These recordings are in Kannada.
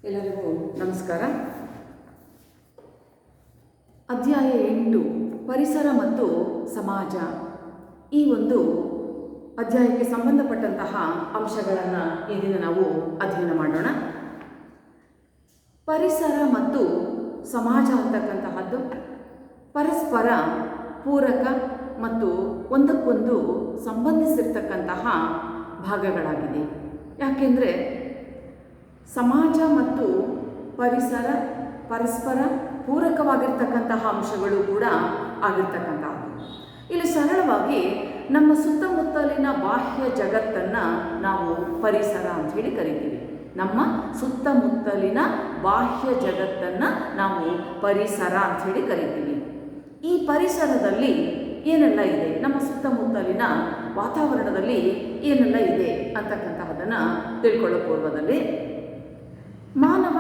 ಎಲ್ಲರಿಗೂ ನಮಸ್ಕಾರ. ಅಧ್ಯಾಯ 8 ಪರಿಸರ ಮತ್ತು ಸಮಾಜ. ಈ ಒಂದು ಅಧ್ಯಾಯಕ್ಕೆ ಸಂಬಂಧಪಟ್ಟಂತಹ ಅಂಶಗಳನ್ನು ಈ ದಿನ ನಾವು ಅಧ್ಯಯನ ಮಾಡೋಣ. ಪರಿಸರ ಮತ್ತು ಸಮಾಜ ಅಂತಕ್ಕಂತಹದ್ದು ಪರಸ್ಪರ ಪೂರಕ ಮತ್ತು ಒಂದಕ್ಕೊಂದು ಸಂಬಂಧಿಸಿರ್ತಕ್ಕಂತಹ ಭಾಗಗಳಾಗಿದೆ. ಯಾಕೆಂದರೆ ಸಮಾಜ ಮತ್ತು ಪರಿಸರ ಪರಸ್ಪರ ಪೂರಕವಾಗಿರ್ತಕ್ಕಂತಹ ಅಂಶಗಳು ಕೂಡ ಆಗಿರ್ತಕ್ಕಂಥದ್ದು. ಇಲ್ಲಿ ಸರಳವಾಗಿ ನಮ್ಮ ಸುತ್ತಮುತ್ತಲಿನ ಬಾಹ್ಯ ಜಗತ್ತನ್ನು ನಾವು ಪರಿಸರ ಅಂತ ಹೇಳಿ ಕರಿತೀವಿ. ನಮ್ಮ ಸುತ್ತಮುತ್ತಲಿನ ಬಾಹ್ಯ ಜಗತ್ತನ್ನು ನಾವು ಪರಿಸರ ಅಂತ ಹೇಳಿ ಕರಿತೀವಿ. ಈ ಪರಿಸರದಲ್ಲಿ ಏನೆಲ್ಲ ಇದೆ, ನಮ್ಮ ಸುತ್ತಮುತ್ತಲಿನ ವಾತಾವರಣದಲ್ಲಿ ಏನೆಲ್ಲ ಇದೆ ಅಂತಕ್ಕಂತಹದನ್ನು ತಿಳ್ಕೊಳ್ಳೋ ಪೂರ್ವದಲ್ಲಿ ಮಾನವ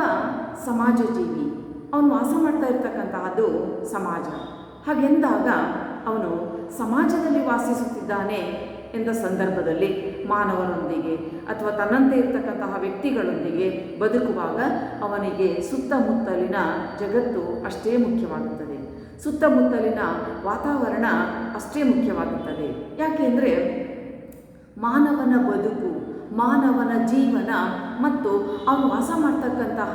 ಸಮಾಜ ಜೀವಿ. ಅವನು ವಾಸ ಮಾಡ್ತಾ ಇರ್ತಕ್ಕಂತಹದ್ದು ಸಮಾಜ. ಹಾಗೆಂದಾಗ ಅವನು ಸಮಾಜದಲ್ಲಿ ವಾಸಿಸುತ್ತಿದ್ದಾನೆ ಎಂದ ಸಂದರ್ಭದಲ್ಲಿ ಮಾನವರೊಂದಿಗೆ ಅಥವಾ ತನ್ನಂತೆ ಇರ್ತಕ್ಕಂತಹ ವ್ಯಕ್ತಿಗಳೊಂದಿಗೆ ಬದುಕುವಾಗ ಅವನಿಗೆ ಸುತ್ತಮುತ್ತಲಿನ ಜಗತ್ತು ಅಷ್ಟೇ ಮುಖ್ಯವಾಗುತ್ತದೆ, ಸುತ್ತಮುತ್ತಲಿನ ವಾತಾವರಣ ಅಷ್ಟೇ ಮುಖ್ಯವಾಗುತ್ತದೆ. ಯಾಕೆಂದರೆ ಮಾನವನ ಬದುಕು, ಮಾನವನ ಜೀವನ ಮತ್ತು ಅವನು ವಾಸ ಮಾಡ್ತಕ್ಕಂತಹ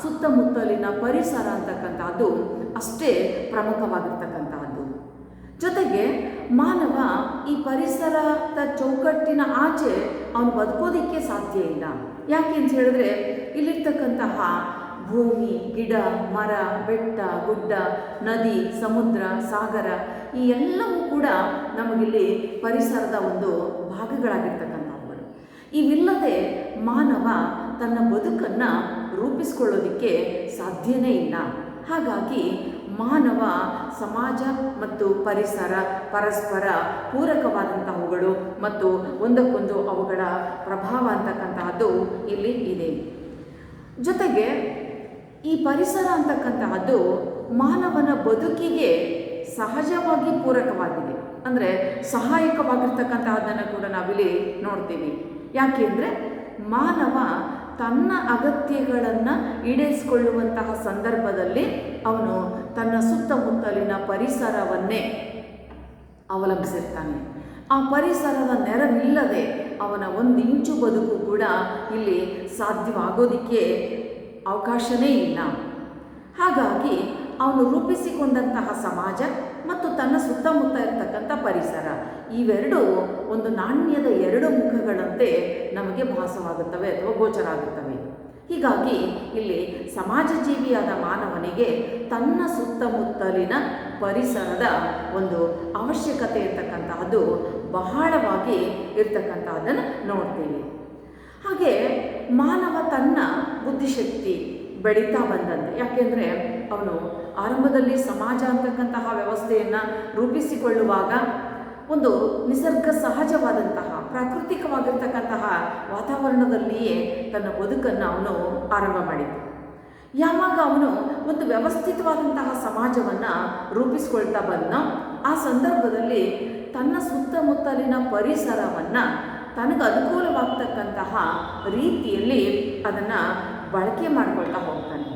ಸುತ್ತಮುತ್ತಲಿನ ಪರಿಸರ ಅಂತಕ್ಕಂಥದ್ದು ಅಷ್ಟೇ ಪ್ರಮುಖವಾಗಿರ್ತಕ್ಕಂತಹದ್ದು. ಜೊತೆಗೆ ಮಾನವ ಈ ಪರಿಸರದ ಚೌಕಟ್ಟಿನ ಆಚೆ ಅವನು ಬದುಕೋದಕ್ಕೆ ಸಾಧ್ಯ ಇಲ್ಲ. ಯಾಕೆ ಅಂತ ಹೇಳಿದ್ರೆ ಇಲ್ಲಿರ್ತಕ್ಕಂತಹ ಭೂಮಿ, ಗಿಡ, ಮರ, ಬೆಟ್ಟ, ಗುಡ್ಡ, ನದಿ, ಸಮುದ್ರ, ಸಾಗರ ಈ ಎಲ್ಲವೂ ಕೂಡ ನಮಗಿಲ್ಲಿ ಪರಿಸರದ ಒಂದು ಭಾಗಗಳಾಗಿರ್ತಕ್ಕಂಥವುಗಳು. ಇವಿಲ್ಲದೆ ಮಾನವ ತನ್ನ ಬದುಕನ್ನು ರೂಪಿಸ್ಕೊಳ್ಳೋದಕ್ಕೆ ಸಾಧ್ಯನೇ ಇಲ್ಲ. ಹಾಗಾಗಿ ಮಾನವ ಸಮಾಜ ಮತ್ತು ಪರಿಸರ ಪರಸ್ಪರ ಪೂರಕವಾದಂತಹವುಗಳು ಮತ್ತು ಒಂದಕ್ಕೊಂದು ಅವುಗಳ ಪ್ರಭಾವ ಅಂತಕ್ಕಂತಹದ್ದು ಇಲ್ಲಿ ಇದೆ. ಜೊತೆಗೆ ಈ ಪರಿಸರ ಅಂತಕ್ಕಂತಹದ್ದು ಮಾನವನ ಬದುಕಿಗೆ ಸಹಜವಾಗಿ ಪೂರಕವಾಗಿದೆ, ಅಂದರೆ ಸಹಾಯಕವಾಗಿರ್ತಕ್ಕಂತಹದ್ದನ್ನು ಕೂಡ ನಾವಿಲ್ಲಿ ನೋಡ್ತೀವಿ. ಯಾಕೆಂದರೆ ಮಾನವ ತನ್ನ ಅಗತ್ಯಗಳನ್ನು ಈಡೇರಿಸಿಕೊಳ್ಳುವಂತಹ ಸಂದರ್ಭದಲ್ಲಿ ಅವನು ತನ್ನ ಸುತ್ತಮುತ್ತಲಿನ ಪರಿಸರವನ್ನೇ ಅವಲಂಬಿಸಿರ್ತಾನೆ. ಆ ಪರಿಸರದ ನೆರವಿಲ್ಲದೆ ಅವನ ಒಂದು ಇಂಚು ಬದುಕು ಕೂಡ ಇಲ್ಲಿ ಸಾಧ್ಯವಾಗೋದಕ್ಕೆ ಅವಕಾಶವೇ ಇಲ್ಲ. ಹಾಗಾಗಿ ಅವನು ರೂಪಿಸಿಕೊಂಡಂತಹ ಸಮಾಜ ಮತ್ತು ತನ್ನ ಸುತ್ತಮುತ್ತ ಇರತಕ್ಕಂಥ ಪರಿಸರ ಇವೆರಡೂ ಒಂದು ನಾಣ್ಯದ ಎರಡು ಮುಖಗಳಂತೆ ನಮಗೆ ಭಾಸವಾಗುತ್ತವೆ ಅಥವಾ ಗೋಚರ ಆಗುತ್ತವೆ. ಹೀಗಾಗಿ ಇಲ್ಲಿ ಸಮಾಜ ಜೀವಿಯಾದ ಮಾನವನಿಗೆ ತನ್ನ ಸುತ್ತಮುತ್ತಲಿನ ಪರಿಸರದ ಒಂದು ಅವಶ್ಯಕತೆ ಇರ್ತಕ್ಕಂತಹದ್ದು ಬಹಳವಾಗಿ ಇರ್ತಕ್ಕಂತಹದ್ದನ್ನು ನೋಡ್ತೀವಿ. ಹಾಗೆ ಮಾನವ ತನ್ನ ಬುದ್ಧಿಶಕ್ತಿ ಬೆಳೀತಾ ಬಂದಂತೆ, ಯಾಕೆಂದರೆ ಅವನು ಆರಂಭದಲ್ಲಿ ಸಮಾಜ ಅಂತಕ್ಕಂತಹ ವ್ಯವಸ್ಥೆಯನ್ನು ರೂಪಿಸಿಕೊಳ್ಳುವಾಗ ಒಂದು ನಿಸರ್ಗ ಸಹಜವಾದಂತಹ ಪ್ರಾಕೃತಿಕವಾಗಿರ್ತಕ್ಕಂತಹ ವಾತಾವರಣದಲ್ಲಿಯೇ ತನ್ನ ಬದುಕನ್ನು ಅವನು ಆರಂಭ ಮಾಡಿದ. ಯಾವಾಗ ಅವನು ಒಂದು ವ್ಯವಸ್ಥಿತವಾದಂತಹ ಸಮಾಜವನ್ನು ರೂಪಿಸ್ಕೊಳ್ತಾ ಬಂದ, ಆ ಸಂದರ್ಭದಲ್ಲಿ ತನ್ನ ಸುತ್ತಮುತ್ತಲಿನ ಪರಿಸರವನ್ನು ತನಗೆ ಅನುಕೂಲವಾಗ್ತಕ್ಕಂತಹ ರೀತಿಯಲ್ಲಿ ಅದನ್ನು ಬಳಕೆ ಮಾಡಿಕೊಳ್ತಾ ಹೋಗ್ತಾನೆ.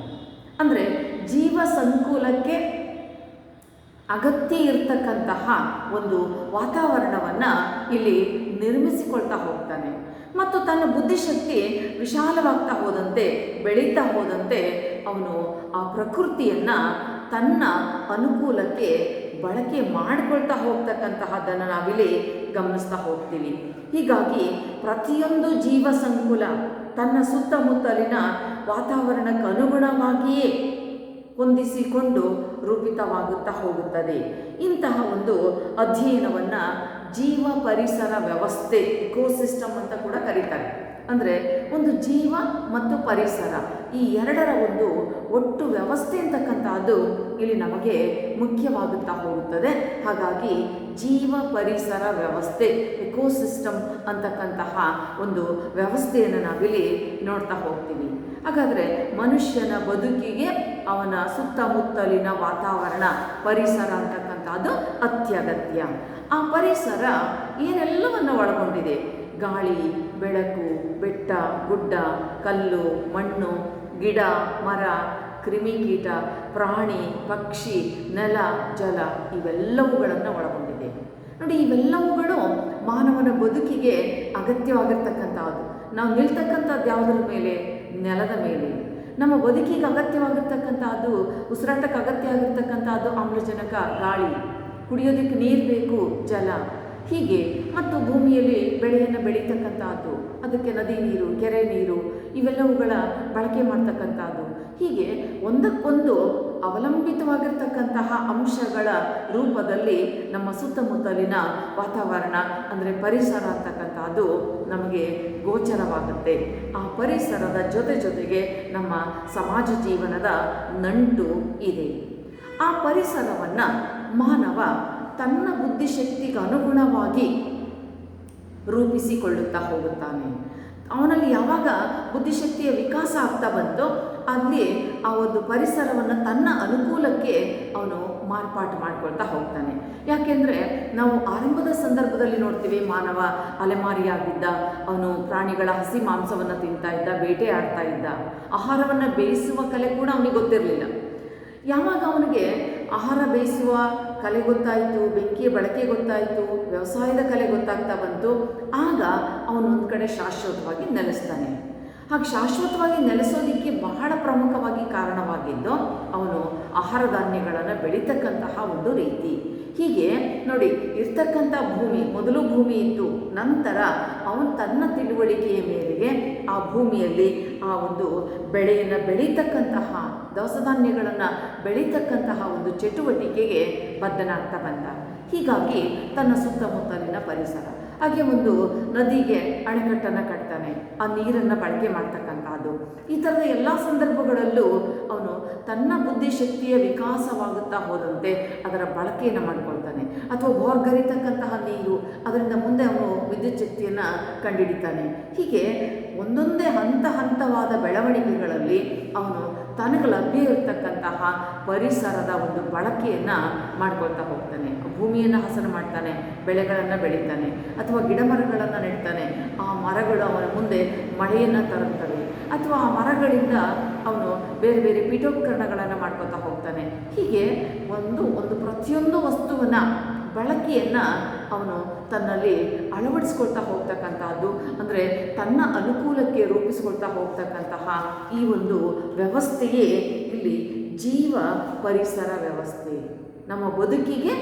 ಅಂದರೆ ಜೀವ ಸಂಕುಲಕ್ಕೆ ಅಗತ್ಯ ಇರತಕ್ಕಂತಹ ಒಂದು ವಾತಾವರಣವನ್ನು ಇಲ್ಲಿ ನಿರ್ಮಿಸಿಕೊಳ್ತಾ ಹೋಗ್ತಾನೆ. ಮತ್ತು ತನ್ನ ಬುದ್ಧಿಶಕ್ತಿ ವಿಶಾಲವಾಗ್ತಾ ಹೋದಂತೆ, ಬೆಳೀತಾ ಹೋದಂತೆ ಅವನು ಆ ಪ್ರಕೃತಿಯನ್ನು ತನ್ನ ಅನುಕೂಲಕ್ಕೆ ಬಳಕೆ ಮಾಡಿಕೊಳ್ತಾ ಹೋಗ್ತಕ್ಕಂತಹದ್ದನ್ನು ನಾವಿಲ್ಲಿ ಗಮನಿಸ್ತಾ ಹೋಗ್ತೀವಿ. ಹೀಗಾಗಿ ಪ್ರತಿಯೊಂದು ಜೀವ ಸಂಕುಲ ತನ್ನ ಸುತ್ತಮುತ್ತಲಿನ ವಾತಾವರಣಕ್ಕೆ ಅನುಗುಣವಾಗಿಯೇ ಹೊಂದಿಸಿಕೊಂಡು ರೂಪಿತವಾಗುತ್ತಾ ಹೋಗುತ್ತದೆ. ಇಂತಹ ಒಂದು ಅಧ್ಯಯನವನ್ನು ಜೀವ ಪರಿಸರ ವ್ಯವಸ್ಥೆ, ಇಕೋಸಿಸ್ಟಮ್ ಅಂತ ಕೂಡ ಕರೀತಾರೆ. ಅಂದರೆ ಒಂದು ಜೀವ ಮತ್ತು ಪರಿಸರ ಈ ಎರಡರ ಒಂದು ಒಟ್ಟು ವ್ಯವಸ್ಥೆ ಅಂತಕ್ಕಂಥದ್ದು ಇಲ್ಲಿ ನಮಗೆ ಮುಖ್ಯವಾಗುತ್ತಾ ಹೋಗುತ್ತದೆ. ಹಾಗಾಗಿ ಜೀವ ಪರಿಸರ ವ್ಯವಸ್ಥೆ, ಇಕೋಸಿಸ್ಟಮ್ ಅಂತಕ್ಕಂತಹ ಒಂದು ವ್ಯವಸ್ಥೆಯನ್ನು ನಾವಿಲ್ಲಿ ನೋಡ್ತಾ ಹೋಗ್ತೀವಿ. ಹಾಗಾದರೆ ಮನುಷ್ಯನ ಬದುಕಿಗೆ ಅವನ ಸುತ್ತಮುತ್ತಲಿನ ವಾತಾವರಣ ಪರಿಸರ ಅಂತಕ್ಕಂಥದ್ದು ಅತ್ಯಗತ್ಯ. ಆ ಪರಿಸರ ಏನೆಲ್ಲವನ್ನು ಒಳಗೊಂಡಿದೆ, ಗಾಳಿ, ಬೆಳಕು, ಬೆಟ್ಟ, ಗುಡ್ಡ, ಕಲ್ಲು, ಮಣ್ಣು, ಗಿಡ ಮರ, ಕ್ರಿಮಿಕೀಟ, ಪ್ರಾಣಿ, ಪಕ್ಷಿ, ನೆಲ, ಜಲ ಇವೆಲ್ಲವುಗಳನ್ನು ಒಳಗೊಂಡಿದೆ. ನೋಡಿ, ಇವೆಲ್ಲವುಗಳು ಮಾನವನ ಬದುಕಿಗೆ ಅಗತ್ಯವಾಗಿರ್ತಕ್ಕಂಥದ್ದು. ನಾವು ನಿಲ್ತಕ್ಕಂಥದ್ದು ಯಾವುದರ ಮೇಲೆ? ನೆಲದ ಮೇಲೆ. ನಮ್ಮ ಬದುಕಿಗೆ ಅಗತ್ಯವಾಗಿರ್ತಕ್ಕಂಥದ್ದು, ಉಸಿರಾಟಕ್ಕೆ ಅಗತ್ಯ ಆಗಿರ್ತಕ್ಕಂಥದ್ದು ಆಮ್ಲಜನಕ, ಗಾಳಿ, ಕುಡಿಯೋದಕ್ಕೆ ನೀರು ಬೇಕು, ಜಲ. ಹೀಗೆ ಮತ್ತು ಭೂಮಿಯಲ್ಲಿ ಬೆಳೆಯನ್ನು ಬೆಳೀತಕ್ಕಂಥದ್ದು, ಅದಕ್ಕೆ ನದಿ ನೀರು, ಕೆರೆ ನೀರು ಇವೆಲ್ಲವುಗಳ ಬಳಕೆ ಮಾಡ್ತಕ್ಕಂಥದ್ದು. ಹೀಗೆ ಒಂದಕ್ಕೊಂದು ಅವಲಂಬಿತವಾಗಿರ್ತಕ್ಕಂತಹ ಅಂಶಗಳ ರೂಪದಲ್ಲಿ ನಮ್ಮ ಸುತ್ತಮುತ್ತಲಿನ ವಾತಾವರಣ ಅಂದರೆ ಪರಿಸರ ಅಂತಕ್ಕಂಥದ್ದು ನಮಗೆ ಗೋಚರವಾಗುತ್ತೆ. ಆ ಪರಿಸರದ ಜೊತೆಗೆ ನಮ್ಮ ಸಮಾಜ ಜೀವನದ ನಂಟು ಇದೆ. ಆ ಪರಿಸರವನ್ನು ಮಾನವ ತನ್ನ ಬುದ್ಧಿಶಕ್ತಿಗೆ ಅನುಗುಣವಾಗಿ ರೂಪಿಸಿಕೊಳ್ಳುತ್ತಾ ಹೋಗುತ್ತಾನೆ. ಅವನಲ್ಲಿ ಯಾವಾಗ ಬುದ್ಧಿಶಕ್ತಿಯ ವಿಕಾಸ ಆಗ್ತಾ ಬಂತೋ ಅಲ್ಲಿ ಆ ಒಂದು ಪರಿಸರವನ್ನು ತನ್ನ ಅನುಕೂಲಕ್ಕೆ ಅವನು ಮಾರ್ಪಾಟು ಮಾಡ್ಕೊಳ್ತಾ ಹೋಗ್ತಾನೆ. ಯಾಕೆಂದರೆ ನಾವು ಆರಂಭದ ಸಂದರ್ಭದಲ್ಲಿ ನೋಡ್ತೀವಿ, ಮಾನವ ಅಲೆಮಾರಿಯಾಗಿದ್ದ, ಅವನು ಪ್ರಾಣಿಗಳ ಹಸಿ ಮಾಂಸವನ್ನು ತಿಂತಾ ಇದ್ದ, ಬೇಟೆ ಆಡ್ತಾ ಇದ್ದ. ಆಹಾರವನ್ನು ಬೇಯಿಸುವ ಕಲೆ ಕೂಡ ಅವನಿಗೆ ಗೊತ್ತಿರಲಿಲ್ಲ. ಯಾವಾಗ ಅವನಿಗೆ ಆಹಾರ ಬೇಯಿಸುವ ಕಲೆ ಗೊತ್ತಾಯಿತು, ಬೆಂಕಿಯ ಬಳಕೆ ಗೊತ್ತಾಯಿತು, ವ್ಯವಸಾಯದ ಕಲೆ ಗೊತ್ತಾಗ್ತಾ ಬಂತು, ಆಗ ಅವನು ಒಂದು ಕಡೆ ಶಾಶ್ವತವಾಗಿ ನೆಲೆಸ್ತಾನೆ. ಹಾಗೆ ಶಾಶ್ವತವಾಗಿ ನೆಲೆಸೋದಕ್ಕೆ ಬಹಳ ಪ್ರಮುಖವಾಗಿ ಕಾರಣವಾಗಿದ್ದು ಅವನು ಆಹಾರ ಧಾನ್ಯಗಳನ್ನು ಬೆಳೀತಕ್ಕಂತಹ ಒಂದು ರೀತಿ. ಹೀಗೆ ನೋಡಿ, ಇರ್ತಕ್ಕಂಥ ಭೂಮಿ, ಮೊದಲು ಭೂಮಿ ಇತ್ತು, ನಂತರ ಅವನು ತನ್ನ ತಿಳುವಳಿಕೆಯ ಮೇರೆಗೆ ಆ ಭೂಮಿಯಲ್ಲಿ ಆ ಒಂದು ಬೆಳೆಯನ್ನು ಬೆಳೀತಕ್ಕಂತಹ, ದವಸ ಧಾನ್ಯಗಳನ್ನು ಬೆಳೀತಕ್ಕಂತಹ ಒಂದು ಚಟುವಟಿಕೆಗೆ ಬದ್ಧನಾಗ್ತಾ ಬಂದ. ಹೀಗಾಗಿ ತನ್ನ ಸುತ್ತಮುತ್ತಲಿನ ಪರಿಸರ, ಹಾಗೆ ಒಂದು ನದಿಗೆ ಅಣೆಕಟ್ಟನ್ನು ಕಟ್ತಾನೆ, ಆ ನೀರನ್ನು ಬಳಕೆ ಮಾಡ್ತಕ್ಕಂಥದ್ದು. ಈ ಥರದ ಎಲ್ಲ ಸಂದರ್ಭಗಳಲ್ಲೂ ಅವನು ತನ್ನ ಬುದ್ಧಿಶಕ್ತಿಯ ವಿಕಾಸವಾಗುತ್ತಾ ಹೋದಂತೆ ಅದರ ಬಳಕೆಯನ್ನು ಮಾಡ್ಕೊಳ್ತಾನೆ. ಅಥವಾ ಬೋರ್ಗರಿತಕ್ಕಂತಹ ನೀರು, ಅದರಿಂದ ಮುಂದೆ ಅವನು ವಿದ್ಯುತ್ ಶಕ್ತಿಯನ್ನು ಕಂಡುಹಿಡಿತಾನೆ. ಹೀಗೆ ಒಂದೊಂದೇ ಹಂತವಾದ ಬೆಳವಣಿಗೆಗಳಲ್ಲಿ ಅವನು ತನಗೆ ಲಭ್ಯ ಇರತಕ್ಕಂತಹ ಪರಿಸರದ ಒಂದು ಬಳಕೆಯನ್ನು ಮಾಡ್ಕೊಳ್ತಾ ಹೋಗ್ತಾನೆ. ಭೂಮಿಯನ್ನು ಹಸನು ಮಾಡ್ತಾನೆ, ಬೆಳೆಗಳನ್ನು ಬೆಳೀತಾನೆ, ಅಥವಾ ಗಿಡ ಮರಗಳನ್ನು ನೆಡ್ತಾನೆ. ಆ ಮರಗಳು ಅವನ ಮುಂದೆ ಮಳೆಯನ್ನು ತರುತ್ತವೆ, ಅಥವಾ ಆ ಮರಗಳಿಂದ ಅವನು ಬೇರೆ ಬೇರೆ ಪೀಠೋಪಕರಣಗಳನ್ನು ಮಾಡ್ಕೊತಾ ಹೋಗ್ತಾನೆ. ಹೀಗೆ ಒಂದು ಪ್ರತಿಯೊಂದು ವಸ್ತುವನ್ನು ಬಳಕೆಯನ್ನು ಅವನು ತನ್ನಲ್ಲಿ ಅಳವಡಿಸ್ಕೊಳ್ತಾ ಹೋಗ್ತಕ್ಕಂಥದ್ದು, ಅಂದರೆ ತನ್ನ ಅನುಕೂಲಕ್ಕೆ ರೂಪಿಸ್ಕೊಳ್ತಾ ಹೋಗ್ತಕ್ಕಂತಹ ಈ ಒಂದು ವ್ಯವಸ್ಥೆಯೇ ಇಲ್ಲಿ ಜೀವ ಪರಿಸರ ವ್ಯವಸ್ಥೆ. ನಮ್ಮ ಬದುಕಿಗೆ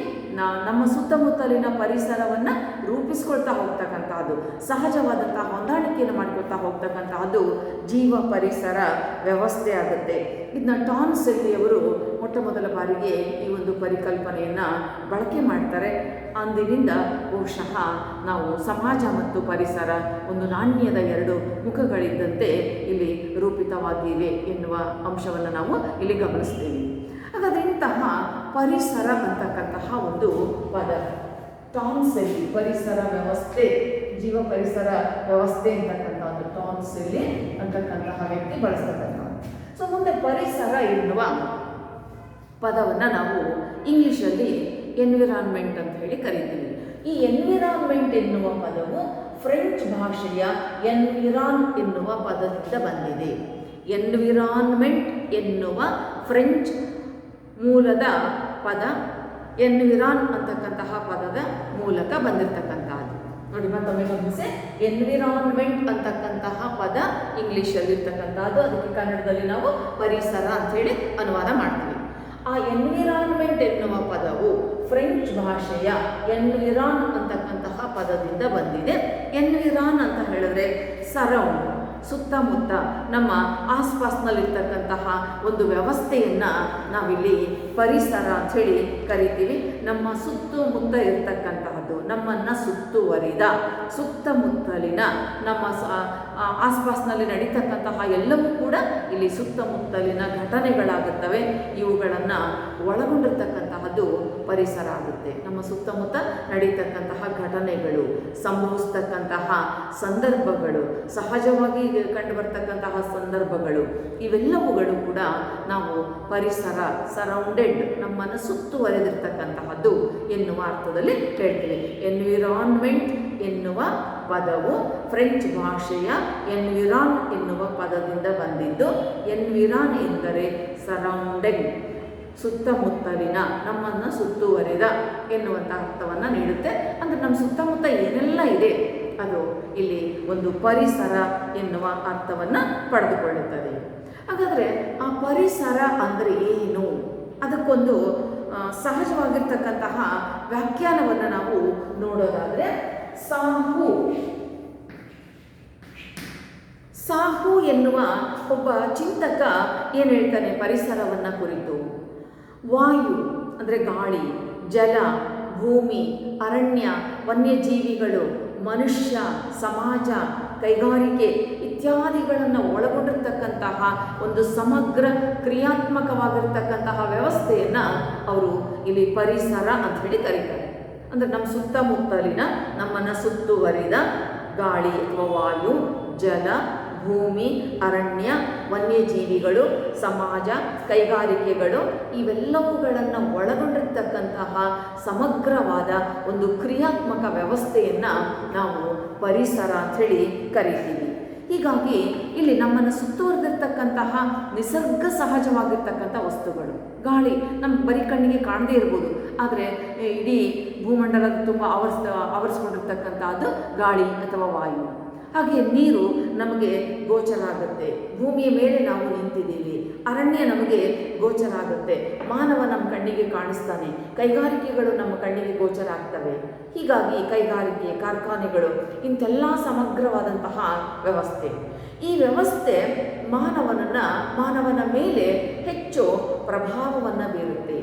ನಮ್ಮ ಸುತ್ತಮುತ್ತಲಿನ ಪರಿಸರವನ್ನು ರೂಪಿಸ್ಕೊಳ್ತಾ ಹೋಗ್ತಕ್ಕಂಥದ್ದು, ಸಹಜವಾದಂತಹ ಹೊಂದಾಣಿಕೆಯನ್ನು ಮಾಡ್ಕೊಳ್ತಾ ಹೋಗ್ತಕ್ಕಂತಹದ್ದು ಜೀವ ಪರಿಸರ ವ್ಯವಸ್ಥೆ ಆಗುತ್ತೆ. ಇದನ್ನ ಟಾನ್ಸೆಲ್ಲಿಯವರು ಮೊಟ್ಟ ಮೊದಲ ಬಾರಿಗೆ ಈ ಒಂದು ಪರಿಕಲ್ಪನೆಯನ್ನು ಬಳಕೆ ಮಾಡ್ತಾರೆ. ಅಂದಿನಿಂದ ಬಹುಶಃ ನಾವು ಸಮಾಜ ಮತ್ತು ಪರಿಸರ ಒಂದು ನಾಣ್ಯದ ಎರಡು ಮುಖಗಳಿದ್ದಂತೆ ಇಲ್ಲಿ ರೂಪಿತವಾಗಿವೆ ಎನ್ನುವ ಅಂಶವನ್ನು ನಾವು ಇಲ್ಲಿ ಗಮನಿಸ್ತೀವಿ. ಹಾಗಾದರೆ ಇಂತಹ ಪರಿಸರ ಅಂತಕ್ಕಂತಹ ಒಂದು ಪದ ಟಾನ್ಸೆಲ್ಲಿ ಪರಿಸರ ವ್ಯವಸ್ಥೆ, ಜೀವ ಪರಿಸರ ವ್ಯವಸ್ಥೆ ಅಂತಕ್ಕಂಥ ಒಂದು ಟಾನ್ಸೆಲ್ಲಿ ಅಂತಕ್ಕಂತಹ ವ್ಯಕ್ತಿ ಬಳಸ್ತಕ್ಕಂಥ. ಸೊ ಮುಂದೆ ಪರಿಸರ ಎನ್ನುವ ಪದವನ್ನು ನಾವು ಇಂಗ್ಲೀಷಲ್ಲಿ ಎನ್ವಿರಾನ್ಮೆಂಟ್ ಅಂತ ಹೇಳಿ ಕರಿತೀವಿ. ಈ ಎನ್ವಿರಾನ್ಮೆಂಟ್ ಎನ್ನುವ ಪದವು ಫ್ರೆಂಚ್ ಭಾಷೆಯ ಎನ್ವಿರಾನ್ ಎನ್ನುವ ಪದದಿಂದ ಬಂದಿದೆ. ಎನ್ವಿರಾನ್ಮೆಂಟ್ ಎನ್ನುವ ಫ್ರೆಂಚ್ ಮೂಲದ ಪದ ಎನ್ವಿರಾನ್ ಅಂತಕ್ಕಂತಹ ಪದದ ಮೂಲಕ ಬಂದಿರತಕ್ಕಂತಹದ್ದು. ನೋಡಿ, ಮತ್ತೊಮ್ಮೆ ಗಮನಿಸಿ, ಎನ್ವಿರಾನ್ಮೆಂಟ್ ಅಂತಕ್ಕಂತಹ ಪದ ಇಂಗ್ಲಿಷಲ್ಲಿ ಇರ್ತಕ್ಕಂಥದ್ದು, ಅದಕ್ಕೆ ಕನ್ನಡದಲ್ಲಿ ನಾವು ಪರಿಸರ ಅಂತ ಹೇಳಿ ಅನುವಾದ ಮಾಡ್ತೀವಿ. ಆ ಎನ್ವಿರಾನ್ಮೆಂಟ್ ಎನ್ನುವ ಪದವು ಫ್ರೆಂಚ್ ಭಾಷೆಯ ಎನ್ವಿರಾನ್ ಅಂತಕ್ಕಂತಹ ಪದದಿಂದ ಬಂದಿದೆ. ಎನ್ವಿರಾನ್ ಅಂತ ಹೇಳಿದ್ರೆ ಸರೌಂಡ್, ಸುತ್ತಮುತ್ತ, ನಮ್ಮ ಆಸ್ಪಾಸ್ನಲ್ಲಿರ್ತಕ್ಕಂತಹ ಒಂದು ವ್ಯವಸ್ಥೆಯನ್ನು ನಾವಿಲ್ಲಿ ಪರಿಸರ ಅಂಥೇಳಿ ಕರಿತೀವಿ. ನಮ್ಮ ಸುತ್ತಮುತ್ತ ಇರ್ತಕ್ಕಂತಹದ್ದು, ನಮ್ಮನ್ನು ಸುತ್ತುವರಿದ ಸುತ್ತಮುತ್ತಲಿನ ನಮ್ಮ ಆಸ್ಪಾಸ್ನಲ್ಲಿ ನಡೀತಕ್ಕಂತಹ ಎಲ್ಲವೂ ಕೂಡ ಇಲ್ಲಿ ಸುತ್ತಮುತ್ತಲಿನ ಘಟನೆಗಳಾಗುತ್ತವೆ. ಇವುಗಳನ್ನು ಒಳಗೊಂಡಿರ್ತಕ್ಕಂತಹದ್ದು ಪರಿಸರ ಆಗುತ್ತೆ. ನಮ್ಮ ಸುತ್ತಮುತ್ತ ನಡೀತಕ್ಕಂತಹ ಘಟನೆಗಳು, ಸಂಭವಿಸ್ತಕ್ಕಂತಹ ಸಂದರ್ಭಗಳು, ಸಹಜವಾಗಿ ಕಂಡುಬರ್ತಕ್ಕಂತಹ ಸಂದರ್ಭಗಳು, ಇವೆಲ್ಲವುಗಳು ಕೂಡ ನಾವು ಪರಿಸರ, ಸರೌಂಡೆಡ್, ನಮ್ಮನ್ನು ಸುತ್ತುವರೆದಿರ್ತಕ್ಕಂತಹದ್ದು ಎನ್ನುವ ಅರ್ಥದಲ್ಲಿ ಹೇಳ್ತೀವಿ. ಎನ್ವಿರಾನ್ಮೆಂಟ್ ಎನ್ನುವ ಪದವು ಫ್ರೆಂಚ್ ಭಾಷೆಯ ಎನ್ವಿರಾನ್ ಎನ್ನುವ ಪದದಿಂದ ಬಂದಿದ್ದು. ಎನ್ವಿರಾನ್ ಎಂದರೆ ಸರೌಂಡಿಂಗ್, ಸುತ್ತಮುತ್ತಲಿನ, ನಮ್ಮನ್ನು ಸುತ್ತುವರಿದ ಎನ್ನುವಂಥ ಅರ್ಥವನ್ನು ನೀಡುತ್ತೆ. ಅಂದರೆ ನಮ್ಮ ಸುತ್ತಮುತ್ತ ಏನೆಲ್ಲ ಇದೆ ಅದು ಇಲ್ಲಿ ಒಂದು ಪರಿಸರ ಎನ್ನುವ ಅರ್ಥವನ್ನು ಪಡೆದುಕೊಳ್ಳುತ್ತದೆ. ಹಾಗಾದರೆ ಆ ಪರಿಸರ ಅಂದರೆ ಏನು? ಅದಕ್ಕೊಂದು ಸಹಜವಾಗಿರ್ತಕ್ಕಂತಹ ವ್ಯಾಖ್ಯಾನವನ್ನು ನಾವು ನೋಡೋದಾದರೆ, ಸಾಹು ಎನ್ನುವ ಒಬ್ಬ ಚಿಂತಕ ಏನು ಹೇಳ್ತಾನೆ ಪರಿಸರವನ್ನು ಕುರಿತು? ವಾಯು ಅಂದರೆ ಗಾಳಿ, ಜಲ, ಭೂಮಿ, ಅರಣ್ಯ, ವನ್ಯಜೀವಿಗಳು, ಮನುಷ್ಯ, ಸಮಾಜ, ಕೈಗಾರಿಕೆ ಇತ್ಯಾದಿಗಳನ್ನು ಒಳಗೊಂಡಿರ್ತಕ್ಕಂತಹ ಒಂದು ಸಮಗ್ರ ಕ್ರಿಯಾತ್ಮಕವಾಗಿರ್ತಕ್ಕಂತಹ ವ್ಯವಸ್ಥೆಯನ್ನು ಅವರು ಇಲ್ಲಿ ಪರಿಸರ ಅಂತ ಹೇಳಿ ಕರೀತಾರೆ. ಅಂದರೆ ನಮ್ಮ ಸುತ್ತಮುತ್ತಲಿನ, ನಮ್ಮನ್ನು ಸುತ್ತುವರಿದ ಗಾಳಿ ಅಥವಾ ವಾಯು, ಜಲ, ಭೂಮಿ, ಅರಣ್ಯ, ವನ್ಯಜೀವಿಗಳು, ಸಮಾಜ, ಕೈಗಾರಿಕೆಗಳು ಇವೆಲ್ಲವುಗಳನ್ನು ಒಳಗೊಂಡಿರ್ತಕ್ಕಂತಹ ಸಮಗ್ರವಾದ ಒಂದು ಕ್ರಿಯಾತ್ಮಕ ವ್ಯವಸ್ಥೆಯನ್ನು ನಾವು ಪರಿಸರ ಅಂಥೇಳಿ ಕರಿತೀವಿ. ಹೀಗಾಗಿ ಇಲ್ಲಿ ನಮ್ಮನ್ನು ಸುತ್ತುವರೆದಿರ್ತಕ್ಕಂತಹ ನಿಸರ್ಗ ಸಹಜವಾಗಿರ್ತಕ್ಕಂಥ ವಸ್ತುಗಳು, ಗಾಳಿ ನಮ್ಮ ಬರೀ ಕಣ್ಣಿಗೆ ಕಾಣದೇ ಇರ್ಬೋದು, ಆದರೆ ಇಡೀ ಭೂಮಂಡಲದ ತುಂಬ ಆವರಿಸ್ಕೊಂಡಿರ್ತಕ್ಕಂಥದ್ದು ಗಾಳಿ ಅಥವಾ ವಾಯು. ಹಾಗೆ ನೀರು ನಮಗೆ ಗೋಚರ ಆಗುತ್ತೆ, ಭೂಮಿಯ ಮೇಲೆ ನಾವು ನಿಂತಿದ್ದೀವಿ, ಅರಣ್ಯ ನಮಗೆ ಗೋಚರ ಆಗುತ್ತೆ, ಮಾನವ ನಮ್ಮ ಕಣ್ಣಿಗೆ ಕಾಣಿಸ್ತಾನೆ, ಕೈಗಾರಿಕೆಗಳು ನಮ್ಮ ಕಣ್ಣಿಗೆ ಗೋಚರ ಆಗ್ತವೆ. ಹೀಗಾಗಿ ಕೈಗಾರಿಕೆ, ಕಾರ್ಖಾನೆಗಳು ಇಂಥೆಲ್ಲ ಸಮಗ್ರವಾದಂತಹ ವ್ಯವಸ್ಥೆ. ಈ ವ್ಯವಸ್ಥೆ ಮಾನವನ ಮೇಲೆ ಹೆಚ್ಚು ಪ್ರಭಾವವನ್ನು ಬೀರುತ್ತೆ.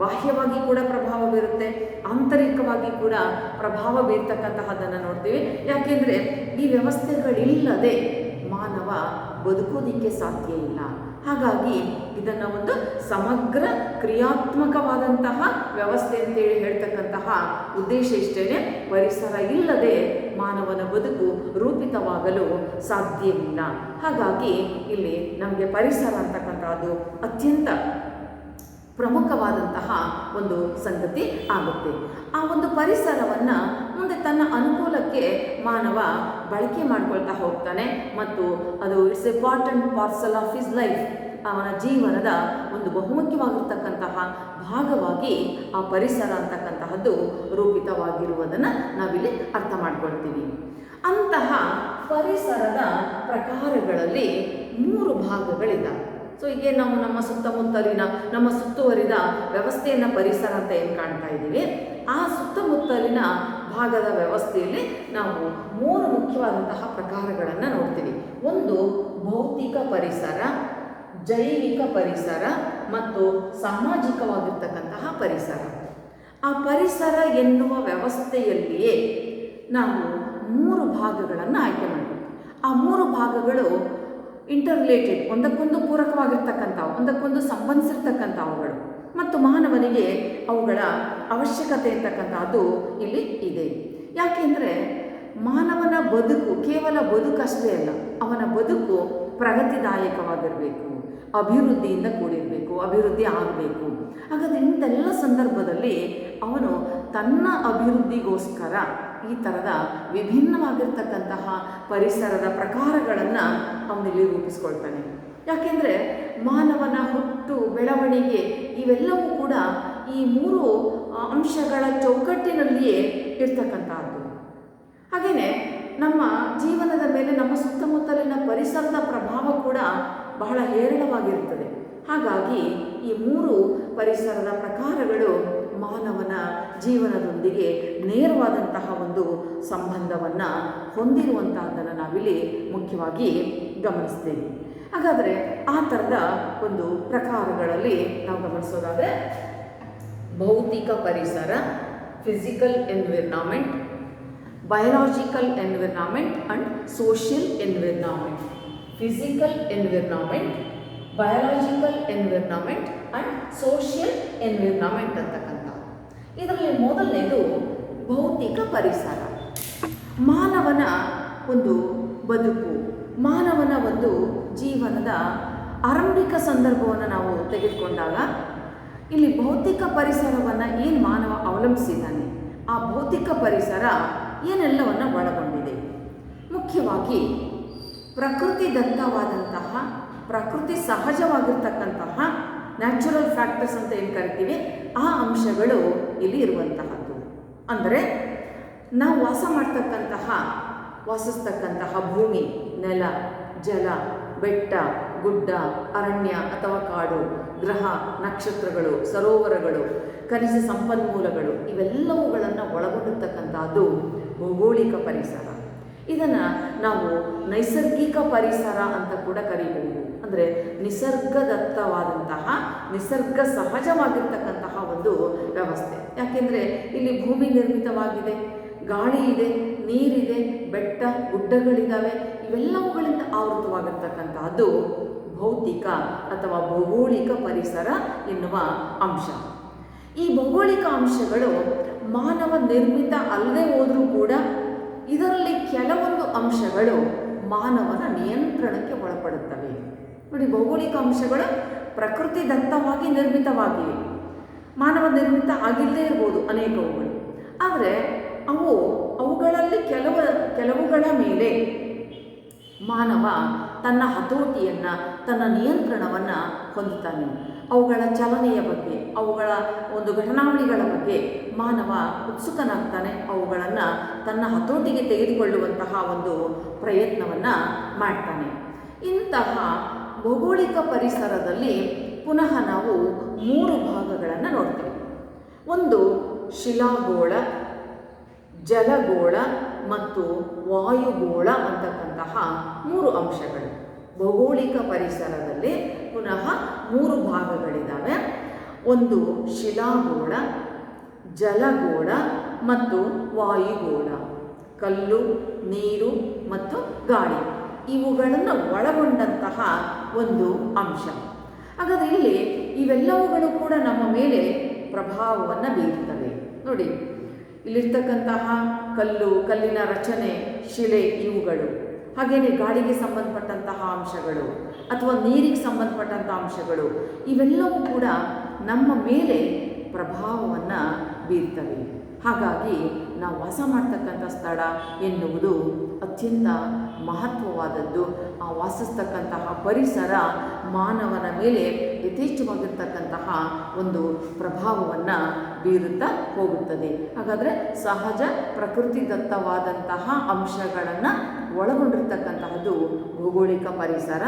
ಬಾಹ್ಯವಾಗಿ ಕೂಡ ಪ್ರಭಾವ ಬೀರುತ್ತೆ, ಆಂತರಿಕವಾಗಿ ಕೂಡ ಪ್ರಭಾವ ಬೀರ್ತಕ್ಕಂತಹದ್ದನ್ನು ನೋಡ್ತೀವಿ. ಯಾಕೆಂದರೆ ಈ ವ್ಯವಸ್ಥೆಗಳಿಲ್ಲದೆ ಮಾನವ ಬದುಕೋದಿಕ್ಕೆ ಸಾಧ್ಯ ಇಲ್ಲ. ಹಾಗಾಗಿ ಇದನ್ನು ಒಂದು ಸಮಗ್ರ ಕ್ರಿಯಾತ್ಮಕವಾದಂತಹ ವ್ಯವಸ್ಥೆ ಅಂತೇಳಿ ಹೇಳ್ತಕ್ಕಂತಹ ಉದ್ದೇಶ ಇಷ್ಟೇ. ಪರಿಸರ ಇಲ್ಲದೆ ಮಾನವನ ಬದುಕು ರೂಪಿತವಾಗಲು ಸಾಧ್ಯವಿಲ್ಲ. ಹಾಗಾಗಿ ಇಲ್ಲಿ ನಮಗೆ ಪರಿಸರ ಅಂತಕ್ಕಂಥದ್ದು ಅತ್ಯಂತ ಪ್ರಮುಖವಾದಂತಹ ಒಂದು ಸಂಗತಿ ಆಗುತ್ತೆ. ಆ ಒಂದು ಪರಿಸರವನ್ನು ಮುಂದೆ ತನ್ನ ಅನುಕೂಲಕ್ಕೆ ಮಾನವ ಬಳಕೆ ಮಾಡ್ಕೊಳ್ತಾ ಹೋಗ್ತಾನೆ ಮತ್ತು ಅದು it's A part and parcel of his life. ಅವನ ಜೀವನದ ಒಂದು ಬಹುಮುಖ್ಯವಾಗಿರ್ತಕ್ಕಂತಹ ಭಾಗವಾಗಿ ಆ ಪರಿಸರ ಅಂತಕ್ಕಂತಹದ್ದು ರೂಪಿತವಾಗಿರುವುದನ್ನು ನಾವಿಲ್ಲಿ ಅರ್ಥ ಮಾಡ್ಕೊಳ್ತೀವಿ. ಅಂತಹ ಪರಿಸರದ ಪ್ರಕಾರಗಳಲ್ಲಿ 3 ಭಾಗಗಳಿದ್ದಾವೆ. ಸೊ ಹೀಗೆ ನಾವು ನಮ್ಮ ಸುತ್ತಮುತ್ತಲಿನ, ನಮ್ಮ ಸುತ್ತುವರಿದ ವ್ಯವಸ್ಥೆಯನ್ನು ಪರಿಸರ ಅಂತ ಏನು ಕಾಣ್ತಾ ಇದ್ದೀವಿ, ಆ ಸುತ್ತಮುತ್ತಲಿನ ಭಾಗದ ವ್ಯವಸ್ಥೆಯಲ್ಲಿ ನಾವು 3 ಮುಖ್ಯವಾದಂತಹ ಪ್ರಕಾರಗಳನ್ನು ನೋಡ್ತೀವಿ. ಒಂದು ಭೌತಿಕ ಪರಿಸರ, ಜೈವಿಕ ಪರಿಸರ ಮತ್ತು ಸಾಮಾಜಿಕವಾಗಿರ್ತಕ್ಕಂತಹ ಪರಿಸರ. ಆ ಪರಿಸರ ಎನ್ನುವ ವ್ಯವಸ್ಥೆಯಲ್ಲಿಯೇ ನಾವು 3 ಭಾಗಗಳನ್ನು ಆಯ್ಕೆ ಮಾಡ್ತೀವಿ. ಆ 3 ಭಾಗಗಳು ಇಂಟರ್ರಿಲೇಟೆಡ್, ಒಂದಕ್ಕೊಂದು ಪೂರಕವಾಗಿರ್ತಕ್ಕಂಥವು, ಒಂದಕ್ಕೊಂದು ಸಂಬಂಧಿಸಿರ್ತಕ್ಕಂಥವುಗಳು ಮತ್ತು ಮಾನವನಿಗೆ ಅವುಗಳ ಅವಶ್ಯಕತೆ ಇರ್ತಕ್ಕಂಥದ್ದು ಇಲ್ಲಿ ಇದೆ. ಯಾಕೆಂದರೆ ಮಾನವನ ಬದುಕು ಕೇವಲ ಬದುಕಷ್ಟೇ ಅಲ್ಲ, ಅವನ ಬದುಕು ಪ್ರಗತಿದಾಯಕವಾಗಿರಬೇಕು, ಅಭಿವೃದ್ಧಿಯಿಂದ ಕೂಡಿರಬೇಕು, ಅಭಿವೃದ್ಧಿ ಆಗಬೇಕು. ಹಾಗಾದರೆ ಇಂಥೆಲ್ಲ ಸಂದರ್ಭದಲ್ಲಿ ಅವನು ತನ್ನ ಅಭಿವೃದ್ಧಿಗೋಸ್ಕರ ಈ ಥರದ ವಿಭಿನ್ನವಾಗಿರ್ತಕ್ಕಂತಹ ಪರಿಸರದ ಪ್ರಕಾರಗಳನ್ನು ಅವನಲ್ಲಿ ರೂಪಿಸ್ಕೊಳ್ತಾನೆ. ಯಾಕೆಂದರೆ ಮಾನವನ ಹುಟ್ಟು, ಬೆಳವಣಿಗೆ ಇವೆಲ್ಲವೂ ಕೂಡ ಈ 3 ಅಂಶಗಳ ಚೌಕಟ್ಟಿನಲ್ಲಿಯೇ ಇರ್ತಕ್ಕಂಥದ್ದು. ಹಾಗೆಯೇ ನಮ್ಮ ಜೀವನದ ಮೇಲೆ ನಮ್ಮ ಸುತ್ತಮುತ್ತಲಿನ ಪರಿಸರದ ಪ್ರಭಾವ ಕೂಡ ಬಹಳ ಹೇರಳವಾಗಿರುತ್ತದೆ. ಹಾಗಾಗಿ ಈ 3 ಪರಿಸರದ ಪ್ರಕಾರಗಳು ಮಾನವನ ಜೀವನದೊಂದಿಗೆ ನೇರವಾದಂತಹ ಒಂದು ಸಂಬಂಧವನ್ನು ಹೊಂದಿರುವಂತಹದ್ದನ್ನು ನಾವಿಲ್ಲಿ ಮುಖ್ಯವಾಗಿ ಗಮನಿಸ್ತೇವೆ. ಹಾಗಾದರೆ ಆ ಥರದ ಒಂದು ಪ್ರಕಾರಗಳಲ್ಲಿ ನಾವು ಗಮನಿಸೋದಾದರೆ ಭೌತಿಕ ಪರಿಸರ, physical environment, biological environment and social environment. Physical environment, biological environment and social environment ಅಂತಕ್ಕಂಥ. ಇದರಲ್ಲಿ ಮೊದಲನೇದು ಭೌತಿಕ ಪರಿಸರ. ಮಾನವನ ಒಂದು ಬದುಕು, ಮಾನವನ ಒಂದು ಜೀವನದ ಆರಂಭಿಕ ಸಂದರ್ಭವನ್ನು ನಾವು ತೆಗೆದುಕೊಂಡಾಗ ಇಲ್ಲಿ ಭೌತಿಕ ಪರಿಸರವನ್ನು ಏನು ಮಾನವ ಅವಲಂಬಿಸಿದ್ದಾನೆ, ಆ ಭೌತಿಕ ಪರಿಸರ ಏನೆಲ್ಲವನ್ನು ಒಳಗೊಂಡಿದೆ. ಮುಖ್ಯವಾಗಿ ಪ್ರಕೃತಿ ದತ್ತವಾದಂತಹ, ಪ್ರಕೃತಿ ಸಹಜವಾಗಿರ್ತಕ್ಕಂತಹ ನ್ಯಾಚುರಲ್ ಫ್ಯಾಕ್ಟರ್ಸ್ ಅಂತ ಏನು ಕರಿತೀವಿ, ಆ ಅಂಶಗಳು ಇಲ್ಲಿ ಇರುವಂತಹದ್ದು. ಅಂದರೆ ನಾವು ವಾಸಿಸ್ತಕ್ಕಂತಹ ಭೂಮಿ, ನೆಲ, ಜಲ, ಬೆಟ್ಟ, ಗುಡ್ಡ, ಅರಣ್ಯ ಅಥವಾ ಕಾಡು, ಗ್ರಹ, ನಕ್ಷತ್ರಗಳು, ಸರೋವರಗಳು, ಖನಿಜ ಸಂಪನ್ಮೂಲಗಳು ಇವೆಲ್ಲವುಗಳನ್ನು ಒಳಗೊಂಡಿರ್ತಕ್ಕಂಥದ್ದು ಭೌಗೋಳಿಕ ಪರಿಸರ. ಇದನ್ನು ನಾವು ನೈಸರ್ಗಿಕ ಪರಿಸರ ಅಂತ ಕೂಡ ಕರೀಬಹುದು. ಅಂದರೆ ನಿಸರ್ಗದತ್ತವಾದಂತಹ, ನಿಸರ್ಗ ಸಹಜವಾಗಿರ್ತಕ್ಕಂತಹ ಒಂದು ವ್ಯವಸ್ಥೆ. ಯಾಕೆಂದರೆ ಇಲ್ಲಿ ಭೂಮಿ ನಿರ್ಮಿತವಾಗಿದೆ, ಗಾಳಿ ಇದೆ, ನೀರಿದೆ, ಬೆಟ್ಟ ಗುಡ್ಡಗಳಿದ್ದಾವೆ. ಇವೆಲ್ಲವುಗಳಿಂದ ಆವೃತವಾಗಿರ್ತಕ್ಕಂತಹದ್ದು ಭೌತಿಕ ಅಥವಾ ಭೌಗೋಳಿಕ ಪರಿಸರ ಎನ್ನುವ ಅಂಶ. ಈ ಭೌಗೋಳಿಕ ಅಂಶಗಳು ಮಾನವ ನಿರ್ಮಿತ ಅಲ್ಲದೆ ಹೋದರೂ ಕೂಡ ಇದರಲ್ಲಿ ಕೆಲವೊಂದು ಅಂಶಗಳು ಮಾನವನ ನಿಯಂತ್ರಣಕ್ಕೆ ಒಳಪಡುತ್ತವೆ. ನೋಡಿ, ಭೌಗೋಳಿಕ ಅಂಶಗಳು ಪ್ರಕೃತಿ ದತ್ತವಾಗಿ ನಿರ್ಮಿತವಾಗಿವೆ, ಮಾನವ ನಿರ್ಮಿತ ಆಗಿಲ್ಲದೇ ಇರ್ಬೋದು ಅನೇಕವುಗಳು. ಆದರೆ ಅವುಗಳಲ್ಲಿ ಕೆಲವುಗಳ ಮೇಲೆ ಮಾನವ ತನ್ನ ಹತೋಟಿಯನ್ನು, ತನ್ನ ನಿಯಂತ್ರಣವನ್ನು ಹೊಂದುತ್ತಾನೆ. ಅವುಗಳ ಚಲನೆಯ ಬಗ್ಗೆ, ಅವುಗಳ ಒಂದು ಘಟನಾವಳಿಗಳ ಬಗ್ಗೆ ಮಾನವ ಉತ್ಸುಕನಾಗ್ತಾನೆ. ಅವುಗಳನ್ನು ತನ್ನ ಹತೋಟಿಗೆ ತೆಗೆದುಕೊಳ್ಳುವಂತಹ ಒಂದು ಪ್ರಯತ್ನವನ್ನು ಮಾಡ್ತಾನೆ. ಇಂತಹ ಭೌಗೋಳಿಕ ಪರಿಸರದಲ್ಲಿ ಪುನಃ ನಾವು 3 ಭಾಗಗಳನ್ನು ನೋಡ್ತೇವೆ. ಒಂದು ಶಿಲಾಗೋಳ, ಜಲಗೋಳ ಮತ್ತು ವಾಯುಗೋಳ ಅಂತಕ್ಕಂತಹ 3 ಅಂಶಗಳು. ಭೌಗೋಳಿಕ ಪರಿಸರದಲ್ಲಿ ಪುನಃ 3 ಭಾಗಗಳಿದ್ದಾವೆ. ಒಂದು ಶಿಲಾಗೋಳ, ಜಲಗೋಳ ಮತ್ತು ವಾಯುಗೋಳ. ಕಲ್ಲು, ನೀರು ಮತ್ತು ಗಾಳಿ ಇವುಗಳನ್ನು ಒಳಗೊಂಡಂತಹ ಒಂದು ಅಂಶ. ಹಾಗಾದರೆ ಇಲ್ಲಿ ಇವೆಲ್ಲವುಗಳು ಕೂಡ ನಮ್ಮ ಮೇಲೆ ಪ್ರಭಾವವನ್ನು ಬೀರುತ್ತವೆ. ನೋಡಿ, ಇಲ್ಲಿರ್ತಕ್ಕಂತಹ ಕಲ್ಲು, ಕಲ್ಲಿನ ರಚನೆ, ಶಿಲೆ ಇವುಗಳು, ಹಾಗೆಯೇ ಗಾಳಿಗೆ ಸಂಬಂಧಪಟ್ಟಂತಹ ಅಂಶಗಳು ಅಥವಾ ನೀರಿಗೆ ಸಂಬಂಧಪಟ್ಟಂತಹ ಅಂಶಗಳು ಇವೆಲ್ಲವೂ ಕೂಡ ನಮ್ಮ ಮೇಲೆ ಪ್ರಭಾವವನ್ನು ಬೀರ್ತವೆ. ಹಾಗಾಗಿ ನಾವು ವಾಸ ಮಾಡ್ತಕ್ಕಂಥ ಸ್ಥಳ ಎನ್ನುವುದು ಅತ್ಯಂತ ಮಹತ್ವವಾದದ್ದು. ಆ ವಾಸಿಸ್ತಕ್ಕಂತಹ ಪರಿಸರ ಮಾನವನ ಮೇಲೆ ಯಥೇಚ್ಛವಾಗಿರ್ತಕ್ಕಂತಹ ಒಂದು ಪ್ರಭಾವವನ್ನು ಬೀರುತ್ತಾ ಹೋಗುತ್ತದೆ. ಹಾಗಾದರೆ ಸಹಜ ಪ್ರಕೃತಿದತ್ತವಾದಂತಹ ಅಂಶಗಳನ್ನು ಒಳಗೊಂಡಿರ್ತಕ್ಕಂತಹದ್ದು ಭೌಗೋಳಿಕ ಪರಿಸರ.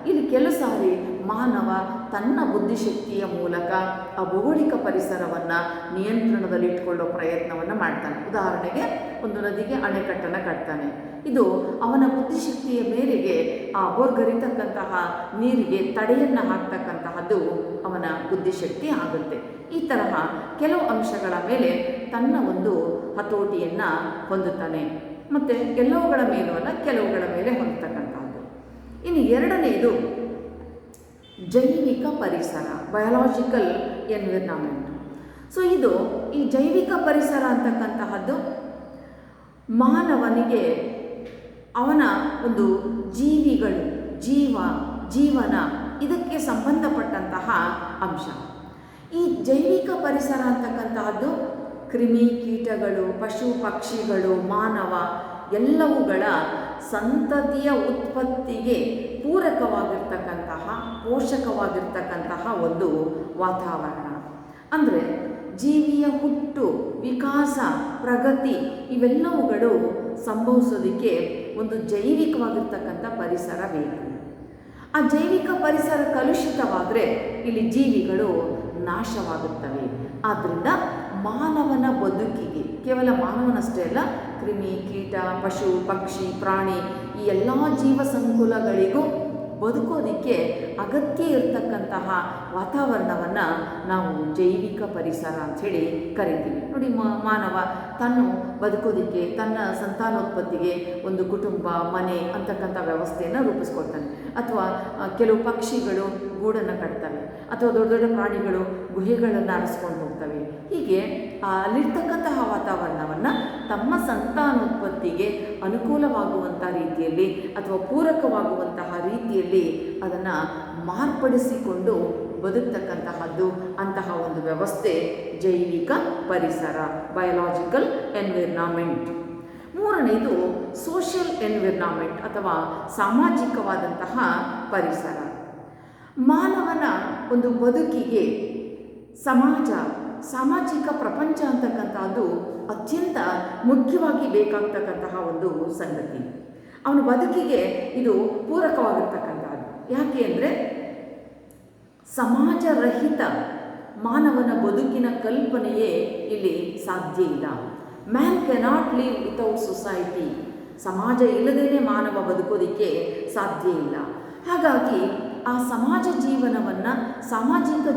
ಇಲ್ಲಿ ಕೆಲವು ಸಾರಿ ಮಾನವ ತನ್ನ ಬುದ್ಧಿಶಕ್ತಿಯ ಮೂಲಕ ಆ ಭೌಗೋಳಿಕ ಪರಿಸರವನ್ನು ನಿಯಂತ್ರಣದಲ್ಲಿಟ್ಟುಕೊಳ್ಳೋ ಪ್ರಯತ್ನವನ್ನು ಮಾಡ್ತಾನೆ. ಉದಾಹರಣೆಗೆ, ಒಂದು ನದಿಗೆ ಅಣೆಕಟ್ಟನ್ನು ಕಟ್ತಾನೆ. ಇದು ಅವನ ಬುದ್ಧಿಶಕ್ತಿಯ ಮೇರೆಗೆ ಆ ಬೋರ್ಗರಿತಕ್ಕಂತಹ ನೀರಿಗೆ ತಡೆಯನ್ನು ಹಾಕ್ತಕ್ಕಂತಹದ್ದು ಅವನ ಬುದ್ಧಿಶಕ್ತಿ ಆಗುತ್ತೆ. ಈ ತರಹ ಕೆಲವು ಅಂಶಗಳ ಮೇಲೆ ತನ್ನ ಒಂದು ಹತೋಟಿಯನ್ನು ಹೊಂದುತ್ತಾನೆ. ಮತ್ತು ಎಲ್ಲವುಗಳ ಮೇಲೂ ಅಲ್ಲ, ಕೆಲವುಗಳ ಮೇಲೆ ಹೊಂದತಕ್ಕಂಥದ್ದು. ಇನ್ನು ಎರಡನೆಯದು ಜೈವಿಕ ಪರಿಸರ, ಬಯಾಲಜಿಕಲ್ ಎನ್ವಿರಾನ್ಮೆಂಟ್. ಸೊ ಇದು ಈ ಜೈವಿಕ ಪರಿಸರ ಅಂತಕ್ಕಂತಹದ್ದು ಮಾನವನಿಗೆ ಅವನ ಒಂದು ಜೀವಿಗಳು, ಜೀವನ ಇದಕ್ಕೆ ಸಂಬಂಧಪಟ್ಟಂತಹ ಅಂಶ. ಈ ಜೈವಿಕ ಪರಿಸರ ಅಂತಕ್ಕಂತಹದ್ದು ಕ್ರಿಮಿ ಕೀಟಗಳು, ಪಶು ಪಕ್ಷಿಗಳು, ಮಾನವ ಎಲ್ಲವುಗಳ ಸಂತತಿಯ ಉತ್ಪತ್ತಿಗೆ ಪೂರಕವಾಗಿರ್ತಕ್ಕಂತಹ, ಪೋಷಕವಾಗಿರ್ತಕ್ಕಂತಹ ಒಂದು ವಾತಾವರಣ. ಅಂದರೆ ಜೀವಿಯ ಹುಟ್ಟು, ವಿಕಾಸ, ಪ್ರಗತಿ ಇವೆಲ್ಲವುಗಳು ಸಂಭವಿಸೋದಕ್ಕೆ ಒಂದು ಜೈವಿಕವಾಗಿರ್ತಕ್ಕಂಥ ಪರಿಸರ ಬೇಕು. ಆ ಜೈವಿಕ ಪರಿಸರ ಕಲುಷಿತವಾದರೆ ಇಲ್ಲಿ ಜೀವಿಗಳು ನಾಶವಾಗುತ್ತವೆ. ಆದ್ದರಿಂದ ಮಾನವನ ಬದುಕಿಗೆ, ಕೇವಲ ಮಾನವನಷ್ಟೇ ಅಲ್ಲ, ಕ್ರಿಮಿ ಕೀಟ, ಪಶು ಪಕ್ಷಿ, ಪ್ರಾಣಿ ಈ ಎಲ್ಲ ಜೀವ ಸಂಕುಲಗಳಿಗೂ ಬದುಕೋದಕ್ಕೆ ಅಗತ್ಯ ಇರತಕ್ಕಂತಹ ವಾತಾವರಣವನ್ನು ನಾವು ಜೈವಿಕ ಪರಿಸರ ಅಂಥೇಳಿ ಕರಿತೀವಿ. ನೋಡಿ, ಮಾನವ ತಾನು ಬದುಕೋದಕ್ಕೆ, ತನ್ನ ಸಂತಾನೋತ್ಪತ್ತಿಗೆ ಒಂದು ಕುಟುಂಬ, ಮನೆ ಅಂತಕ್ಕಂಥ ವ್ಯವಸ್ಥೆಯನ್ನು ರೂಪಿಸ್ಕೊಳ್ತಾನೆ. ಅಥವಾ ಕೆಲವು ಪಕ್ಷಿಗಳು ಗೂಡನ್ನು ಕಟ್ತವೆ, ಅಥವಾ ದೊಡ್ಡ ದೊಡ್ಡ ಪ್ರಾಣಿಗಳು ಗುಹೆಗಳನ್ನು ಅರಸ್ಕೊಂಡು ಹೋಗ್ತವೆ. ಹೀಗೆ ಅಲ್ಲಿರ್ತಕ್ಕಂತಹ ವಾತಾವರಣವನ್ನು ತಮ್ಮ ಸಂತಾನೋತ್ಪತ್ತಿಗೆ ಅನುಕೂಲವಾಗುವಂಥ ರೀತಿಯಲ್ಲಿ ಅಥವಾ ಪೂರಕವಾಗುವಂತಹ ರೀತಿಯಲ್ಲಿ ಅದನ್ನು ಮಾರ್ಪಡಿಸಿಕೊಂಡು ಬದುಕ್ತಕ್ಕಂತಹದ್ದು ಅಂತಹ ಒಂದು ವ್ಯವಸ್ಥೆ ಜೈವಿಕ ಪರಿಸರ, ಬಯಾಲಜಿಕಲ್ ಎನ್ವಿರಾನ್ಮೆಂಟ್. ಮೂರನೇದು ಸೋಷಿಯಲ್ ಎನ್ವಿರಾನ್ಮೆಂಟ್ ಅಥವಾ ಸಾಮಾಜಿಕವಾದಂತಹ ಪರಿಸರ. ಮಾನವನ ಒಂದು ಬದುಕಿಗೆ ಸಾಮಾಜಿಕ ಪ್ರಪಂಚ ಅಂತಕ್ಕಂಥದ್ದು ಅತ್ಯಂತ ಮುಖ್ಯವಾಗಿ ಬೇಕಾಗ್ತಕ್ಕಂತಹ ಒಂದು ಸಂಗತಿ. ಅವನ ಬದುಕಿಗೆ ಇದು ಪೂರಕವಾಗಿರ್ತಕ್ಕಂಥದ್ದು. ಯಾಕೆ ಅಂದರೆ ಸಮಾಜರಹಿತ ಮಾನವನ ಬದುಕಿನ ಕಲ್ಪನೆಯೇ ಇಲ್ಲಿ ಸಾಧ್ಯ ಇಲ್ಲ. Man cannot live without society. ಸಮಾಜ ಇಲ್ಲದೇ ಮಾನವ ಬದುಕೋದಕ್ಕೆ ಸಾಧ್ಯ ಇಲ್ಲ. ಹಾಗಾಗಿ ಆ ಸಾಮಾಜಿಕ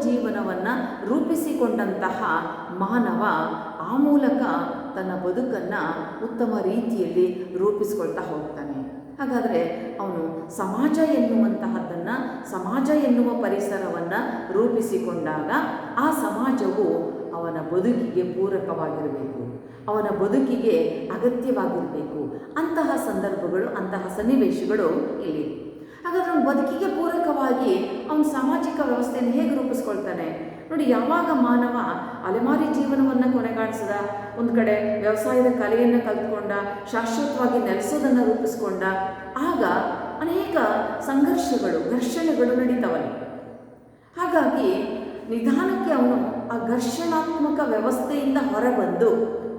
ಜೀವನವನ್ನು ರೂಪಿಸಿಕೊಂಡಂತಹ ಮಾನವ ಆ ಮೂಲಕ ತನ್ನ ಬದುಕನ್ನು ಉತ್ತಮ ರೀತಿಯಲ್ಲಿ ರೂಪಿಸ್ಕೊಳ್ತಾ ಹೋಗ್ತಾನೆ. ಹಾಗಾದರೆ ಅವನು ಸಮಾಜ ಎನ್ನುವ ಪರಿಸರವನ್ನು ರೂಪಿಸಿಕೊಂಡಾಗ ಆ ಸಮಾಜವು ಅವನ ಬದುಕಿಗೆ ಪೂರಕವಾಗಿರಬೇಕು, ಅವನ ಬದುಕಿಗೆ ಅಗತ್ಯವಾಗಿರಬೇಕು. ಅಂತಹ ಸಂದರ್ಭಗಳು, ಅಂತಹ ಸನ್ನಿವೇಶಗಳು ಇಲ್ಲಿ. ಹಾಗಾದರೆ ಅವನ ಬದುಕಿಗೆ ಪೂರಕವಾಗಿ ಅವನ ಸಾಮಾಜಿಕ ವ್ಯವಸ್ಥೆಯನ್ನು ಹೇಗೆ ರೂಪಿಸ್ಕೊಳ್ತಾನೆ ನೋಡಿ. ಯಾವಾಗ ಮಾನವ ಅಲೆಮಾರಿ ಜೀವನವನ್ನು ಕೊನೆಗಾಣಿಸಿದ, ಒಂದು ಕಡೆ ವ್ಯವಸಾಯದ ಕಲೆಯನ್ನು ಕಲ್ತ್ಕೊಂಡ, ಶಾಶ್ವತವಾಗಿ ನೆಲೆಸೋದನ್ನು ರೂಪಿಸ್ಕೊಂಡ, ಆಗ ಅನೇಕ ಘರ್ಷಣೆಗಳು ನಡೀತವಲ್ಲ. ಹಾಗಾಗಿ ನಿಧಾನಕ್ಕೆ ಅವನು ಆ ಘರ್ಷಣಾತ್ಮಕ ವ್ಯವಸ್ಥೆಯಿಂದ ಹೊರಬಂದು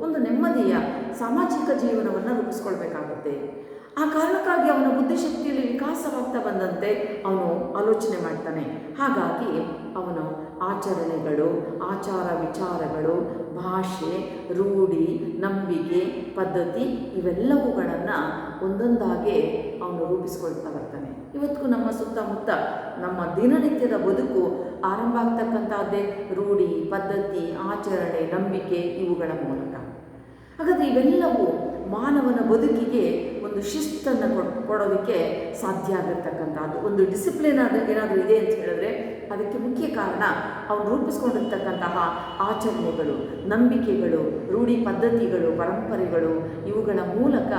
ಒಂದು ನೆಮ್ಮದಿಯ ಸಾಮಾಜಿಕ ಜೀವನವನ್ನು ರೂಪಿಸ್ಕೊಳ್ಬೇಕಾಗುತ್ತೆ. ಆ ಕಾರಣಕ್ಕಾಗಿ ಅವನ ಬುದ್ಧಿಶಕ್ತಿಯಲ್ಲಿ ವಿಕಾಸವಾಗ್ತಾ ಬಂದಂತೆ ಅವನು ಆಲೋಚನೆ ಮಾಡ್ತಾನೆ. ಹಾಗಾಗಿ ಅವನು ಆಚರಣೆಗಳು, ಆಚಾರ ವಿಚಾರಗಳು, ಭಾಷೆ, ರೂಢಿ, ನಂಬಿಕೆ, ಪದ್ಧತಿ ಇವೆಲ್ಲವುಗಳನ್ನು ಒಂದೊಂದಾಗೆ ಅವನು ರೂಪಿಸ್ಕೊಳ್ತಾ ಬರ್ತಾನೆ. ಇವತ್ತಿಗೂ ನಮ್ಮ ಸುತ್ತಮುತ್ತ ನಮ್ಮ ದಿನನಿತ್ಯದ ಬದುಕು ಆರಂಭ ಆಗ್ತಕ್ಕಂಥದ್ದೇ ರೂಢಿ, ಪದ್ಧತಿ, ಆಚರಣೆ, ನಂಬಿಕೆ ಇವುಗಳ ಮೂಲಕ. ಹಾಗಾದರೆ ಇವೆಲ್ಲವೂ ಮಾನವನ ಬದುಕಿಗೆ ಒಂದು ಶಿಸ್ತನ್ನು ಕೊಡೋದಕ್ಕೆ ಸಾಧ್ಯ ಆಗಿರ್ತಕ್ಕಂಥದ್ದು. ಒಂದು ಡಿಸಿಪ್ಲಿನ್ ಏನಾದರೂ ಇದೆ ಅಂತ ಹೇಳಿದ್ರೆ ಅದಕ್ಕೆ ಮುಖ್ಯ ಕಾರಣ ಅವನು ರೂಪಿಸ್ಕೊಂಡಿರ್ತಕ್ಕಂತಹ ಆಚರಣೆಗಳು, ನಂಬಿಕೆಗಳು, ರೂಢಿ ಪದ್ಧತಿಗಳು, ಪರಂಪರೆಗಳು ಇವುಗಳ ಮೂಲಕ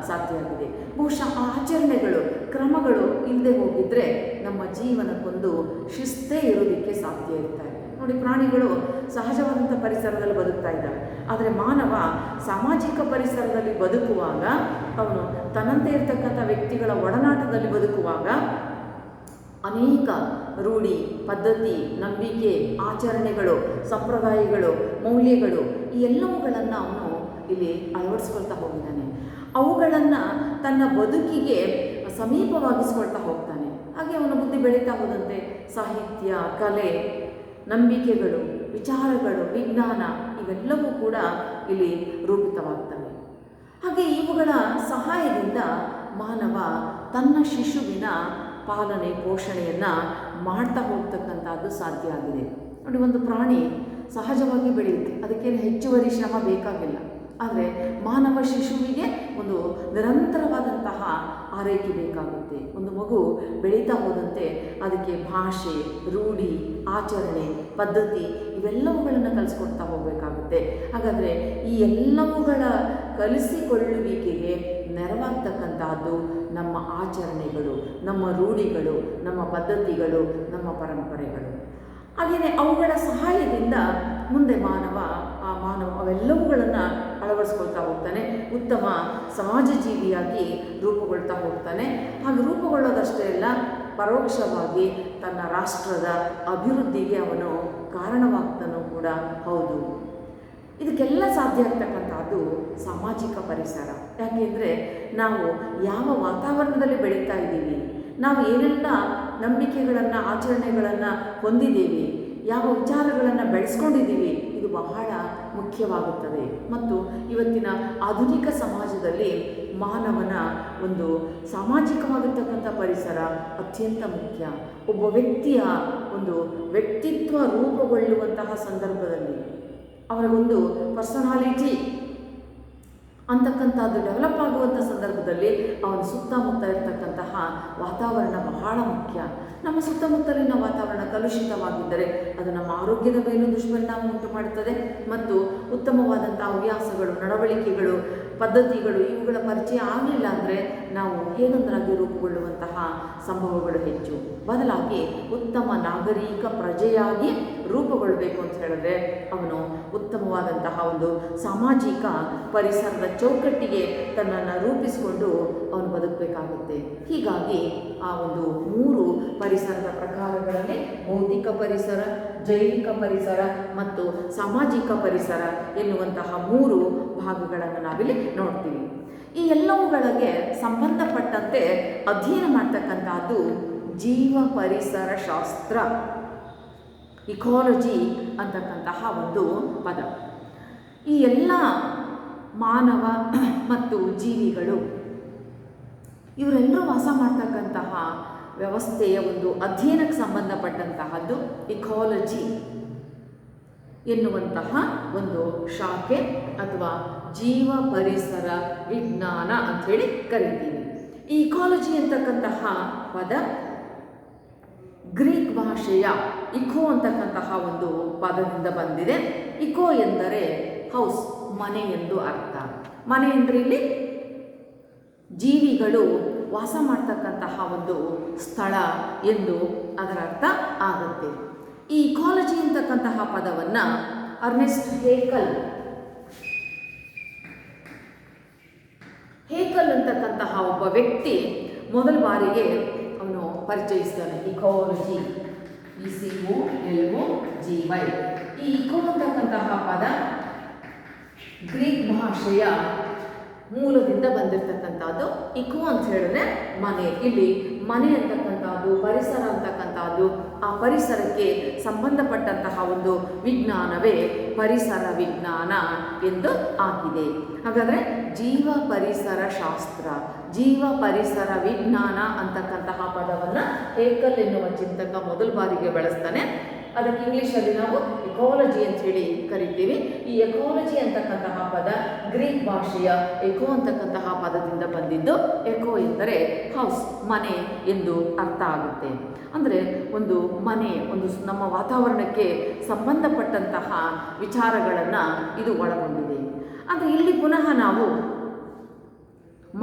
ಸಾಧ್ಯ ಆಗಿದೆ. ಬಹುಶಃ ಆ ಆಚರಣೆಗಳು, ಕ್ರಮಗಳು ಇಲ್ಲದೆ ಹೋಗಿದ್ರೆ ನಮ್ಮ ಜೀವನಕ್ಕೊಂದು ಶಿಸ್ತೇ ಇರೋದಕ್ಕೆ ಸಾಧ್ಯ ಇರ್ತಾರೆ. ನೋಡಿ, ಪ್ರಾಣಿಗಳು ಸಹಜವಾದಂಥ ಪರಿಸರದಲ್ಲಿ ಬದುಕ್ತಾ ಇದ್ದಾವೆ. ಆದರೆ ಮಾನವ ಸಾಮಾಜಿಕ ಪರಿಸರದಲ್ಲಿ ಬದುಕುವಾಗ, ಅವನು ತನ್ನಂತೆ ಇರತಕ್ಕಂಥ ವ್ಯಕ್ತಿಗಳ ಒಡನಾಟದಲ್ಲಿ ಬದುಕುವಾಗ ಅನೇಕ ರೂಢಿ, ಪದ್ಧತಿ, ನಂಬಿಕೆ, ಆಚರಣೆಗಳು, ಸಂಪ್ರದಾಯಗಳು, ಮೌಲ್ಯಗಳು ಈ ಎಲ್ಲವುಗಳನ್ನು ಅವನು ಇಲ್ಲಿ ಅಳವಡಿಸ್ಕೊಳ್ತಾ ಹೋಗಿದ್ದಾನೆ. ಅವುಗಳನ್ನು ತನ್ನ ಬದುಕಿಗೆ ಸಮೀಪವಾಗಿಸ್ಕೊಳ್ತಾ ಹೋಗ್ತಾನೆ. ಹಾಗೆ ಅವನ ಬುದ್ಧಿ ಬೆಳೀತಾ ಹೋದಂತೆ ಸಾಹಿತ್ಯ, ಕಲೆ, ನಂಬಿಕೆಗಳು, ವಿಚಾರಗಳು, ವಿಜ್ಞಾನ ಇವೆಲ್ಲವೂ ಕೂಡ ಇಲ್ಲಿ ರೂಪಿತವಾಗ್ತವೆ. ಹಾಗೆ ಇವುಗಳ ಸಹಾಯದಿಂದ ಮಾನವ ತನ್ನ ಶಿಶುವಿನ ಪಾಲನೆ, ಪೋಷಣೆಯನ್ನು ಮಾಡ್ತಾ ಹೋಗ್ತಕ್ಕಂಥದ್ದು ಸಾಧ್ಯ ಆಗಿದೆ. ನೋಡಿ, ಒಂದು ಪ್ರಾಣಿ ಸಹಜವಾಗಿ ಬೆಳೆಯುತ್ತೆ, ಅದಕ್ಕೇನು ಹೆಚ್ಚುವರಿ ಶ್ರಮ ಬೇಕಾಗಿಲ್ಲ. ಆದರೆ ಮಾನವ ಶಿಶುವಿಗೆ ಒಂದು ನಿರಂತರವಾದಂತಹ ಆರೈಕೆ ಬೇಕಾಗುತ್ತೆ. ಒಂದು ಮಗು ಬೆಳೀತಾ ಹೋದಂತೆ ಅದಕ್ಕೆ ಭಾಷೆ, ರೂಢಿ, ಆಚರಣೆ, ಪದ್ಧತಿ ಇವೆಲ್ಲವುಗಳನ್ನು ಕಲಿಸ್ಕೊಡ್ತಾ ಹೋಗಬೇಕಾಗುತ್ತೆ. ಹಾಗಾದರೆ ಈ ಎಲ್ಲವುಗಳ ಕಲಿಸಿಕೊಳ್ಳುವಿಕೆಗೆ ನೆರವಾಗ್ತಕ್ಕಂಥದ್ದು ನಮ್ಮ ಆಚರಣೆಗಳು, ನಮ್ಮ ರೂಢಿಗಳು, ನಮ್ಮ ಪದ್ಧತಿಗಳು, ನಮ್ಮ ಪರಂಪರೆಗಳು. ಹಾಗೆಯೇ ಅವುಗಳ ಸಹಾಯದಿಂದ ಮುಂದೆ ಮಾನವ ಅವೆಲ್ಲವುಗಳನ್ನು ಅಳವಡಿಸ್ಕೊಳ್ತಾ ಹೋಗ್ತಾನೆ. ಉತ್ತಮ ಸಮಾಜ ಜೀವಿಯಾಗಿ ರೂಪುಗೊಳ್ತಾ ಹೋಗ್ತಾನೆ. ಹಾಗೆ ರೂಪುಗೊಳ್ಳೋದಷ್ಟೇ ಅಲ್ಲ, ಪರೋಕ್ಷವಾಗಿ ತನ್ನ ರಾಷ್ಟ್ರದ ಅಭಿವೃದ್ಧಿಗೆ ಅವನು ಕಾರಣವಾಗ್ತಾನೂ ಕೂಡ ಹೌದು. ಇದಕ್ಕೆಲ್ಲ ಸಾಧ್ಯ ಆಗ್ತಕ್ಕಂಥದ್ದು ಸಾಮಾಜಿಕ ಪರಿಸರ. ಯಾಕೆಂದರೆ ನಾವು ಯಾವ ವಾತಾವರಣದಲ್ಲಿ ಬೆಳೀತಾ ಇದ್ದೀವಿ, ನಾವು ಏನೆಲ್ಲ ನಂಬಿಕೆಗಳನ್ನು, ಆಚರಣೆಗಳನ್ನು ಹೊಂದಿದ್ದೀವಿ, ಯಾವ ವಿಚಾರಗಳನ್ನು ಬೆಳೆಸ್ಕೊಂಡಿದ್ದೀವಿ, ಇದು ಬಹಳ ಮುಖ್ಯವಾಗುತ್ತದೆ. ಮತ್ತು ಇವತ್ತಿನ ಆಧುನಿಕ ಸಮಾಜದಲ್ಲಿ ಮಾನವನ ಒಂದು ಸಾಮಾಜಿಕವಾಗಿರ್ತಕ್ಕಂಥ ಪರಿಸರ ಅತ್ಯಂತ ಮುಖ್ಯ. ಒಬ್ಬ ವ್ಯಕ್ತಿಯ ಒಂದು ವ್ಯಕ್ತಿತ್ವ ರೂಪುಗೊಳ್ಳುವಂತಹ ಸಂದರ್ಭದಲ್ಲಿ, ಅವನಿಗೊಂದು ಪರ್ಸನಾಲಿಟಿ ಅಂತಕ್ಕಂಥದ್ದು ಡೆವಲಪ್ ಆಗುವಂಥ ಸಂದರ್ಭದಲ್ಲಿ ಅವನ ಸುತ್ತಮುತ್ತ ಇರತಕ್ಕಂತಹ ವಾತಾವರಣ ಬಹಳ ಮುಖ್ಯ. ನಮ್ಮ ಸುತ್ತಮುತ್ತಲಿನ ವಾತಾವರಣ ಕಲುಷಿತವಾಗಿದ್ದರೆ ಅದು ನಮ್ಮ ಆರೋಗ್ಯದ ಮೇಲೂ ದುಷ್ಪರಿಣಾಮ ಉಂಟು ಮಾಡುತ್ತದೆ ಮತ್ತು ಉತ್ತಮವಾದಂಥ ಹವ್ಯಾಸಗಳು, ನಡವಳಿಕೆಗಳು, ಪದ್ಧತಿಗಳು ಇವುಗಳ ಪರಿಚಯ ಆಗಲಿಲ್ಲ ಅಂದರೆ ನಾವು ಹೇಗೊಂದರಾಗಿ ರೂಪುಗೊಳ್ಳುವಂತಹ ಸಂಭವಗಳು ಹೆಚ್ಚು. ಬದಲಾಗಿ ಉತ್ತಮ ನಾಗರಿಕ ಪ್ರಜೆಯಾಗಿ ರೂಪುಗೊಳ್ಳಬೇಕು ಅಂತ ಹೇಳಿದ್ರೆ ಅವನು ಉತ್ತಮವಾದಂತಹ ಒಂದು ಸಾಮಾಜಿಕ ಪರಿಸರದ ಚೌಕಟ್ಟಿಗೆ ತನ್ನನ್ನು ರೂಪಿಸಿಕೊಂಡು ಅವನು ಬದುಕಬೇಕಾಗುತ್ತೆ. ಹೀಗಾಗಿ ಆ ಒಂದು 3 ಪರಿಸರದ ಪ್ರಕಾರಗಳಲ್ಲಿ ಭೌತಿಕ ಪರಿಸರ, ಜೈವಿಕ ಪರಿಸರ ಮತ್ತು ಸಾಮಾಜಿಕ ಪರಿಸರ ಎನ್ನುವಂತಹ 3 ಭಾಗಗಳನ್ನು ನಾವಿಲ್ಲಿ ನೋಡ್ತೀವಿ. ಈ ಎಲ್ಲವುಗಳಿಗೆ ಸಂಬಂಧಪಟ್ಟಂತೆ ಅಧ್ಯಯನ ಮಾಡ್ತಕ್ಕಂಥದ್ದು ಜೀವ ಪರಿಸರ ಶಾಸ್ತ್ರ, ಇಕಾಲಜಿ ಅಂತಕ್ಕಂತಹ ಒಂದು ಪದ. ಈ ಎಲ್ಲ ಮಾನವ ಮತ್ತು ಜೀವಿಗಳು ಇವರೆಲ್ಲರೂ ವಾಸ ಮಾಡ್ತಕ್ಕಂತಹ ವ್ಯವಸ್ಥೆಯ ಒಂದು ಅಧ್ಯಯನಕ್ಕೆ ಸಂಬಂಧಪಟ್ಟಂತಹದ್ದು ಇಕಾಲಜಿ ಎನ್ನುವಂತಹ ಒಂದು ಶಾಖೆ ಅಥವಾ ಜೀವ ಪರಿಸರ ವಿಜ್ಞಾನ ಅಂಥೇಳಿ ಕರಿತೀವಿ. ಈ ಇಕಾಲಜಿ ಅಂತಕ್ಕಂತಹ ಪದ ಗ್ರೀಕ್ ಭಾಷೆಯ ಇಕೋ ಅಂತಕ್ಕಂತಹ ಒಂದು ಪದದಿಂದ ಬಂದಿದೆ. ಇಕೋ ಎಂದರೆ ಹೌಸ್, ಮನೆ ಎಂದು ಅರ್ಥ. ಮನೆ ಅಂದರೆ ಇಲ್ಲಿ ಜೀವಿಗಳು ವಾಸ ಮಾಡ್ತಕ್ಕಂತಹ ಒಂದು ಸ್ಥಳ ಎಂದು ಅದರ ಅರ್ಥ ಆಗುತ್ತೆ. ಈ ಇಕಾಲಜಿ ಅಂತಕ್ಕಂತಹ ಪದವನ್ನು ಅರ್ನೆಸ್ಟ್ ಹೇಕಲ್ ಅಂತಕ್ಕಂತಹ ಒಬ್ಬ ವ್ಯಕ್ತಿ ಮೊದಲ ಬಾರಿಗೆ ಅವನು ಪರಿಚಯಿಸ್ತಾನೆ. Ecology, ECOLOGY. ಈ ಇಕೋ ಅಂತಕ್ಕಂತಹ ಪದ ಗ್ರೀಕ್ ಭಾಷೆಯ ಮೂಲದಿಂದ ಬಂದಿರತಕ್ಕಂಥದ್ದು. ಇಕೋ ಅಂತ ಹೇಳಿದ್ರೆ ಮನೆ. ಇಲ್ಲಿ ಮನೆ ಅಂತಕ್ಕಂಥದ್ದು, ಪರಿಸರ ಅಂತಕ್ಕಂಥದ್ದು, ಆ ಪರಿಸರಕ್ಕೆ ಸಂಬಂಧಪಟ್ಟಂತಹ ಒಂದು ವಿಜ್ಞಾನವೇ ಪರಿಸರ ವಿಜ್ಞಾನ ಎಂದು ಆಗಿದೆ. ಹಾಗಾದರೆ ಜೀವ ಪರಿಸರ ಶಾಸ್ತ್ರ, ಜೀವ ಪರಿಸರ ವಿಜ್ಞಾನ ಅಂತಕ್ಕಂತಹ ಪದವನ್ನು ಹೇಕಲ್ ಎನ್ನುವ ಚಿಂತಕ ಮೊದಲ ಬಾರಿಗೆ ಬಳಸ್ತಾನೆ. ಅದಕ್ಕೆ ಇಂಗ್ಲೀಷಲ್ಲಿ ನಾವು ಎಕಾಲಜಿ ಅಂತ ಹೇಳಿ ಕರಿತೀವಿ. ಈ ಎಕಾಲಜಿ ಅಂತಕ್ಕಂತಹ ಪದ ಗ್ರೀಕ್ ಭಾಷೆಯ ಎಕೋ ಅಂತಕ್ಕಂತಹ ಪದದಿಂದ ಬಂದಿದ್ದು. ಎಕೋ ಎಂದರೆ ಹೌಸ್, ಮನೆ ಎಂದು ಅರ್ಥ ಆಗುತ್ತೆ. ಅಂದರೆ ಒಂದು ಮನೆ, ಒಂದು ನಮ್ಮ ವಾತಾವರಣಕ್ಕೆ ಸಂಬಂಧಪಟ್ಟಂತಹ ವಿಚಾರಗಳನ್ನು ಇದು ಒಳಗೊಂಡಿದೆ. ಆದರೆ ಇಲ್ಲಿ ಪುನಃ ನಾವು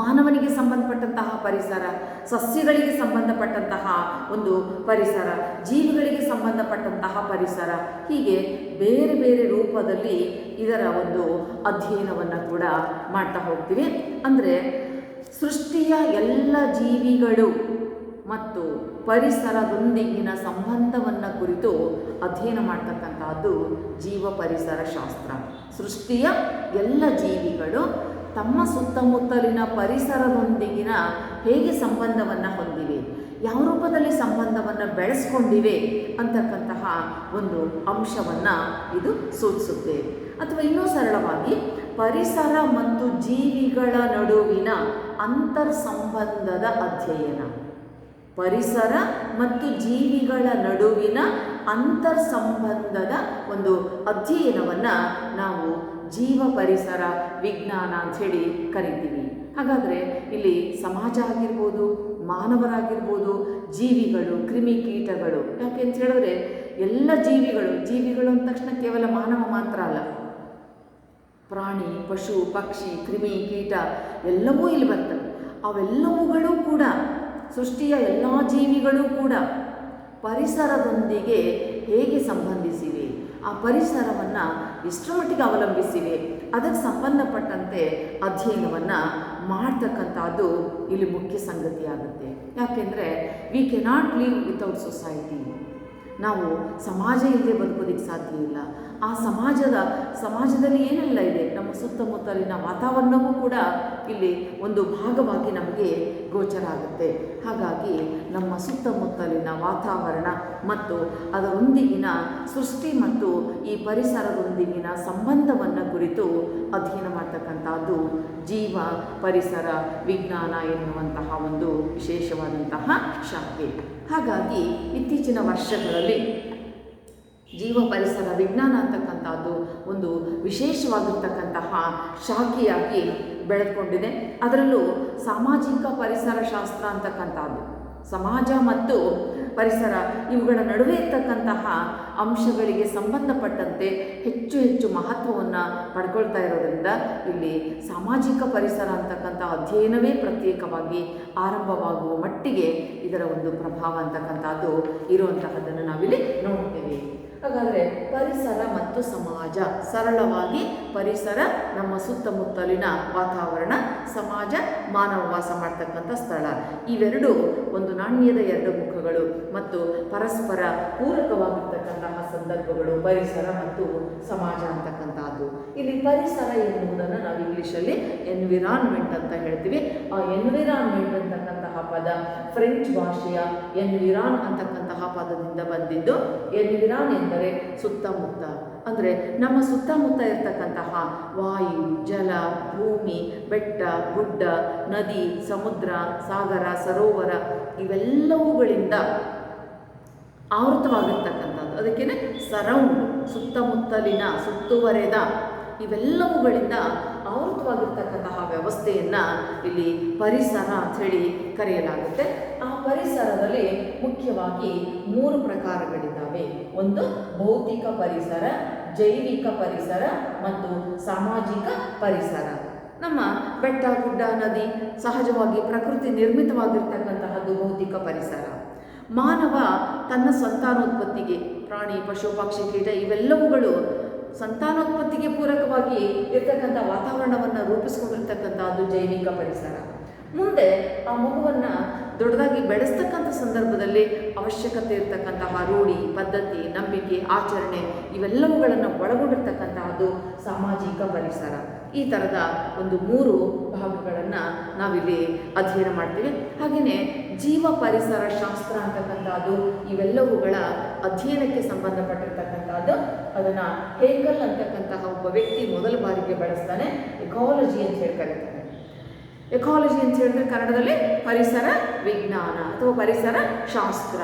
ಮಾನವನಿಗೆ ಸಂಬಂಧಪಟ್ಟಂತಹ ಪರಿಸರ, ಸಸ್ಯಗಳಿಗೆ ಸಂಬಂಧಪಟ್ಟಂತಹ ಒಂದು ಪರಿಸರ, ಜೀವಿಗಳಿಗೆ ಸಂಬಂಧಪಟ್ಟಂತಹ ಪರಿಸರ, ಹೀಗೆ ಬೇರೆ ಬೇರೆ ರೂಪದಲ್ಲಿ ಇದರ ಒಂದು ಅಧ್ಯಯನವನ್ನು ಕೂಡ ಮಾಡ್ತಾ ಹೋಗ್ತೀವಿ. ಅಂದರೆ ಸೃಷ್ಟಿಯ ಎಲ್ಲ ಜೀವಿಗಳು ಮತ್ತು ಪರಿಸರದೊಂದಿಗಿನ ಸಂಬಂಧವನ್ನು ಕುರಿತು ಅಧ್ಯಯನ ಮಾಡ್ತಕ್ಕಂಥದ್ದು ಜೀವ ಪರಿಸರ ಶಾಸ್ತ್ರ. ಸೃಷ್ಟಿಯ ಎಲ್ಲ ಜೀವಿಗಳು ತಮ್ಮ ಸುತ್ತಮುತ್ತಲಿನ ಪರಿಸರದೊಂದಿಗಿನ ಹೇಗೆ ಸಂಬಂಧವನ್ನು ಹೊಂದಿವೆ, ಯಾವ ರೂಪದಲ್ಲಿ ಸಂಬಂಧವನ್ನು ಬೆಳೆಸ್ಕೊಂಡಿವೆ ಅಂತಕ್ಕಂತಹ ಒಂದು ಅಂಶವನ್ನು ಇದು ಸೂಚಿಸುತ್ತೆ. ಅಥವಾ ಇನ್ನೂ ಸರಳವಾಗಿ ಪರಿಸರ ಮತ್ತು ಜೀವಿಗಳ ನಡುವಿನ ಅಂತರ್ ಸಂಬಂಧದ ಅಧ್ಯಯನ. ಪರಿಸರ ಮತ್ತು ಜೀವಿಗಳ ನಡುವಿನ ಅಂತರ್ ಸಂಬಂಧದ ಒಂದು ಅಧ್ಯಯನವನ್ನು ನಾವು ಜೀವ ಪರಿಸರ ವಿಜ್ಞಾನ ಅಂಥೇಳಿ ಕರಿತೀವಿ. ಹಾಗಾದರೆ ಇಲ್ಲಿ ಸಮಾಜ ಆಗಿರ್ಬೋದು, ಮಾನವರಾಗಿರ್ಬೋದು, ಜೀವಿಗಳು, ಕ್ರಿಮಿಕೀಟಗಳು, ಯಾಕೆ ಅಂತ ಹೇಳಿದ್ರೆ ಎಲ್ಲ ಜೀವಿಗಳು ಅಂದ ತಕ್ಷಣ ಕೇವಲ ಮಾನವ ಮಾತ್ರ ಅಲ್ಲ, ಪ್ರಾಣಿ, ಪಶು, ಪಕ್ಷಿ, ಕ್ರಿಮಿ, ಕೀಟ ಎಲ್ಲವೂ ಇಲ್ಲಿ ಬರ್ತವೆ. ಅವೆಲ್ಲವುಗಳು ಕೂಡ, ಸೃಷ್ಟಿಯ ಎಲ್ಲ ಜೀವಿಗಳು ಕೂಡ ಪರಿಸರದೊಂದಿಗೆ ಹೇಗೆ ಸಂಬಂಧಿಸಿವೆ, ಆ ಪರಿಸರವನ್ನು ಎಷ್ಟರ ಮಟ್ಟಿಗೆ ಅವಲಂಬಿಸಿವೆ, ಅದಕ್ಕೆ ಸಂಬಂಧಪಟ್ಟಂತೆ ಅಧ್ಯಯನವನ್ನು ಮಾಡ್ತಕ್ಕಂಥದ್ದು ಇಲ್ಲಿ ಮುಖ್ಯ ಸಂಗತಿಯಾಗುತ್ತೆ. ಯಾಕೆಂದರೆ we cannot live without society. ನಾವು ಸಮಾಜ ಇಲ್ಲದೆ ಬದುಕೋದಕ್ಕೆ ಸಾಧ್ಯ ಇಲ್ಲ. ಆ ಸಮಾಜದಲ್ಲಿ ಏನೆಲ್ಲ ಇದೆ, ನಮ್ಮ ಸುತ್ತಮುತ್ತಲಿನ ವಾತಾವರಣವೂ ಕೂಡ ಇಲ್ಲಿ ಒಂದು ಭಾಗವಾಗಿ ನಮಗೆ ಗೋಚರ ಆಗುತ್ತೆ. ಹಾಗಾಗಿ ನಮ್ಮ ಸುತ್ತಮುತ್ತಲಿನ ವಾತಾವರಣ ಮತ್ತು ಅದರೊಂದಿಗಿನ ಸೃಷ್ಟಿ ಮತ್ತು ಈ ಪರಿಸರದೊಂದಿಗಿನ ಸಂಬಂಧವನ್ನು ಕುರಿತು ಅಧ್ಯಯನ ಮಾಡ್ತಕ್ಕಂಥದ್ದು ಜೀವ ಪರಿಸರ ವಿಜ್ಞಾನ ಎನ್ನುವಂತಹ ಒಂದು ವಿಶೇಷವಾದಂತಹ ಶಾಖೆ. ಹಾಗಾಗಿ ಇತ್ತೀಚಿನ ವರ್ಷಗಳಲ್ಲಿ ಜೀವ ಪರಿಸರ ವಿಜ್ಞಾನ ಅಂತಕ್ಕಂಥದ್ದು ಒಂದು ವಿಶೇಷವಾಗಿರ್ತಕ್ಕಂತಹ ಶಾಖೆಯಾಗಿ ಬೆಳೆದುಕೊಂಡಿದೆ. ಅದರಲ್ಲೂ ಸಾಮಾಜಿಕ ಪರಿಸರ ಶಾಸ್ತ್ರ ಅಂತಕ್ಕಂಥದ್ದು, ಸಮಾಜ ಮತ್ತು ಪರಿಸರ ಇವುಗಳ ನಡುವೆ ಇರ್ತಕ್ಕಂತಹ ಅಂಶಗಳಿಗೆ ಸಂಬಂಧಪಟ್ಟಂತೆ ಹೆಚ್ಚು ಹೆಚ್ಚು ಮಹತ್ವವನ್ನು ಪಡ್ಕೊಳ್ತಾ ಇರೋದ್ರಿಂದ ಇಲ್ಲಿ ಸಾಮಾಜಿಕ ಪರಿಸರ ಅಂತಕ್ಕಂಥ ಅಧ್ಯಯನವೇ ಪ್ರತ್ಯೇಕವಾಗಿ ಆರಂಭವಾಗುವ ಮಟ್ಟಿಗೆ ಇದರ ಒಂದು ಪ್ರಭಾವ ಅಂತಕ್ಕಂಥದ್ದು ಇರುವಂತಹದ್ದನ್ನು ನಾವಿಲ್ಲಿ ನೋಡ್ತೇವೆ. ಹಾಗಾದರೆ ಪರಿಸರ ಮತ್ತು ಸಮಾಜ, ಸರಳವಾಗಿ ಪರಿಸರ ನಮ್ಮ ಸುತ್ತಮುತ್ತಲಿನ ವಾತಾವರಣ, ಸಮಾಜ ಮಾನವ ವಾಸ ಮಾಡ್ತಕ್ಕಂಥ ಸ್ಥಳ, ಇವೆರಡು ಒಂದು ನಾಣ್ಯದ ಎರಡು ಮುಖಗಳು ಮತ್ತು ಪರಸ್ಪರ ಪೂರಕವಾಗಿರ್ತಕ್ಕಂತಹ ಸಂದರ್ಭಗಳು ಪರಿಸರ ಮತ್ತು ಸಮಾಜ ಅಂತಕ್ಕಂಥದ್ದು. ಇಲ್ಲಿ ಪರಿಸರ ಎನ್ನುವುದನ್ನು ನಾವು ಇಂಗ್ಲೀಷಲ್ಲಿ ಎನ್ವಿರಾನ್ಮೆಂಟ್ ಅಂತ ಹೇಳ್ತೀವಿ. ಆ ಎನ್ವಿರಾನ್ಮೆಂಟ್ ಅಂತಕ್ಕಂತಹ ಪದ ಫ್ರೆಂಚ್ ಭಾಷೆಯ ಎನ್ವಿರಾನ್ ಅಂತಕ್ಕಂತಹ ಪದದಿಂದ ಬಂದಿದ್ದು. ಎನ್ವಿರಾನ್ ಎಂದರೆ ಸುತ್ತಮುತ್ತ, ಅಂದರೆ ನಮ್ಮ ಸುತ್ತಮುತ್ತ ಇರ್ತಕ್ಕಂತಹ ವಾಯು, ಜಲ, ಭೂಮಿ, ಬೆಟ್ಟ, ಗುಡ್ಡ, ನದಿ, ಸಮುದ್ರ, ಸಾಗರ, ಸರೋವರ ಇವೆಲ್ಲವುಗಳಿಂದ ಆವೃತವಾಗಿರ್ತಕ್ಕಂಥದ್ದು. ಅದಕ್ಕೇನೆ ಸರೌಂಡ್, ಸುತ್ತಮುತ್ತಲಿನ, ಸುತ್ತುವರೆದ, ಇವೆಲ್ಲವುಗಳಿಂದ ಆವೃತವಾಗಿರ್ತಕ್ಕಂತಹ ವ್ಯವಸ್ಥೆಯನ್ನು ಇಲ್ಲಿ ಪರಿಸರ ಅಂಥೇಳಿ ಕರೆಯಲಾಗುತ್ತೆ. ಆ ಪರಿಸರದಲ್ಲಿ ಮುಖ್ಯವಾಗಿ 3 ಪ್ರಕಾರಗಳಿದ್ದಾವೆ. ಒಂದು ಭೌತಿಕ ಪರಿಸರ, ಜೈವಿಕ ಪರಿಸರ ಮತ್ತು ಸಾಮಾಜಿಕ ಪರಿಸರ. ನಮ್ಮ ಬೆಟ್ಟ, ಗುಡ್ಡ, ನದಿ ಸಹಜವಾಗಿ ಪ್ರಕೃತಿ ನಿರ್ಮಿತವಾಗಿರ್ತಕ್ಕಂತಹದ್ದು ಭೌತಿಕ ಪರಿಸರ. ಮಾನವ ತನ್ನ ಸಂತಾನೋತ್ಪತ್ತಿಗೆ, ಪ್ರಾಣಿ, ಪಶು, ಪಕ್ಷಿ, ಕೀಟ ಇವೆಲ್ಲವುಗಳು ಸಂತಾನೋತ್ಪತ್ತಿಗೆ ಪೂರಕವಾಗಿ ಇರ್ತಕ್ಕಂಥ ವಾತಾವರಣವನ್ನು ರೂಪಿಸ್ಕೊಂಡಿರ್ತಕ್ಕಂಥದ್ದು ಜೈವಿಕ ಪರಿಸರ. ಮುಂದೆ ಆ ಮಗುವನ್ನು ದೊಡ್ಡದಾಗಿ ಬೆಳೆಸ್ತಕ್ಕಂಥ ಸಂದರ್ಭದಲ್ಲಿ ಅವಶ್ಯಕತೆ ಇರ್ತಕ್ಕಂತಹ ರೂಢಿ, ಪದ್ಧತಿ, ನಂಬಿಕೆ, ಆಚರಣೆ ಇವೆಲ್ಲವುಗಳನ್ನು ಒಳಗೊಂಡಿರ್ತಕ್ಕಂತಹದ್ದು ಸಾಮಾಜಿಕ ಪರಿಸರ. ಈ ಥರದ ಒಂದು 3 ಭಾಗಗಳನ್ನು ನಾವಿಲ್ಲಿ ಅಧ್ಯಯನ ಮಾಡ್ತೀವಿ. ಹಾಗೆಯೇ ಜೀವ ಪರಿಸರ ಶಾಸ್ತ್ರ ಅಂತಕ್ಕಂಥದ್ದು ಇವೆಲ್ಲವುಗಳ ಅಧ್ಯಯನಕ್ಕೆ ಸಂಬಂಧಪಟ್ಟಿರ್ತಕ್ಕಂಥದ್ದು. ಅದನ್ನು ಹೇಗಲ್ ಅಂತಕ್ಕಂತಹ ಒಬ್ಬ ವ್ಯಕ್ತಿ ಮೊದಲ ಬಾರಿಗೆ ಬಳಸ್ತಾನೆ. ಎಕಾಲಜಿ ಅಂತ ಹೇಳಿ ಕರೀತಾನೆ. ಎಕಾಲಜಿ ಅಂತ ಹೇಳಿದ್ರೆ ಕನ್ನಡದಲ್ಲಿ ಪರಿಸರ ವಿಜ್ಞಾನ ಅಥವಾ ಪರಿಸರ ಶಾಸ್ತ್ರ.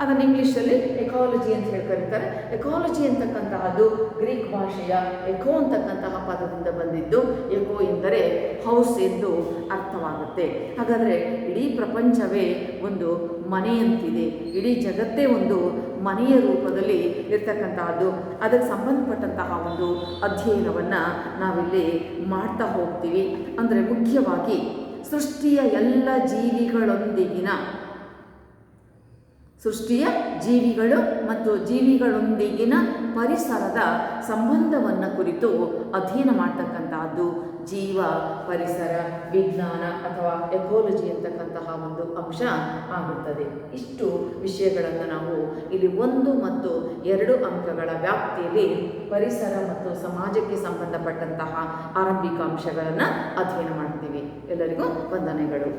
ಅದನ್ನು ಇಂಗ್ಲೀಷಲ್ಲಿ ಎಕಾಲಜಿ ಅಂತ ಹೇಳಿ ಕರೀತಾರೆ. ಎಕಾಲಜಿ ಅಂತಕ್ಕಂತಹದ್ದು ಗ್ರೀಕ್ ಭಾಷೆಯ ಎಕೋ ಅಂತಕ್ಕಂತಹ ಪದದಿಂದ ಬಂದಿದ್ದು. ಎಕೋ ಎಂದರೆ ಹೌಸ್ ಎಂದು ಅರ್ಥವಾಗುತ್ತೆ. ಹಾಗಾದರೆ ಇಡೀ ಪ್ರಪಂಚವೇ ಒಂದು ಮನೆಯಂತಿದೆ, ಇಡೀ ಜಗತ್ತೇ ಒಂದು ಮನೆಯ ರೂಪದಲ್ಲಿ ಇರ್ತಕ್ಕಂತಹದ್ದು. ಅದಕ್ಕೆ ಸಂಬಂಧಪಟ್ಟಂತಹ ಒಂದು ಅಧ್ಯಯನವನ್ನು ನಾವಿಲ್ಲಿ ಮಾಡ್ತಾ ಹೋಗ್ತೀವಿ. ಅಂದರೆ ಮುಖ್ಯವಾಗಿ ಸೃಷ್ಟಿಯ ಎಲ್ಲ ಜೀವಿಗಳು ಮತ್ತು ಜೀವಿಗಳೊಂದಿಗಿನ ಪರಿಸರದ ಸಂಬಂಧವನ್ನು ಕುರಿತು ಅಧ್ಯಯನ ಮಾಡ್ತಕ್ಕಂತಹದ್ದು ಜೀವ ಪರಿಸರ ವಿಜ್ಞಾನ ಅಥವಾ ಎಕಾಲಜಿ ಅಂತಕ್ಕಂತಹ ಒಂದು ಅಂಶ ಆಗುತ್ತದೆ. ಇಷ್ಟು ವಿಷಯಗಳನ್ನು ನಾವು ಇಲ್ಲಿ 1 ಮತ್ತು 2 ಅಂಕಗಳ ವ್ಯಾಪ್ತಿಯಲ್ಲಿ ಪರಿಸರ ಮತ್ತು ಸಮಾಜಕ್ಕೆ ಸಂಬಂಧಪಟ್ಟಂತಹ ಆರಂಭಿಕ ಅಂಶಗಳನ್ನು ಅಧ್ಯಯನ ಮಾಡ್ತೀವಿ. ಎಲ್ಲರಿಗೂ ವಂದನೆಗಳು.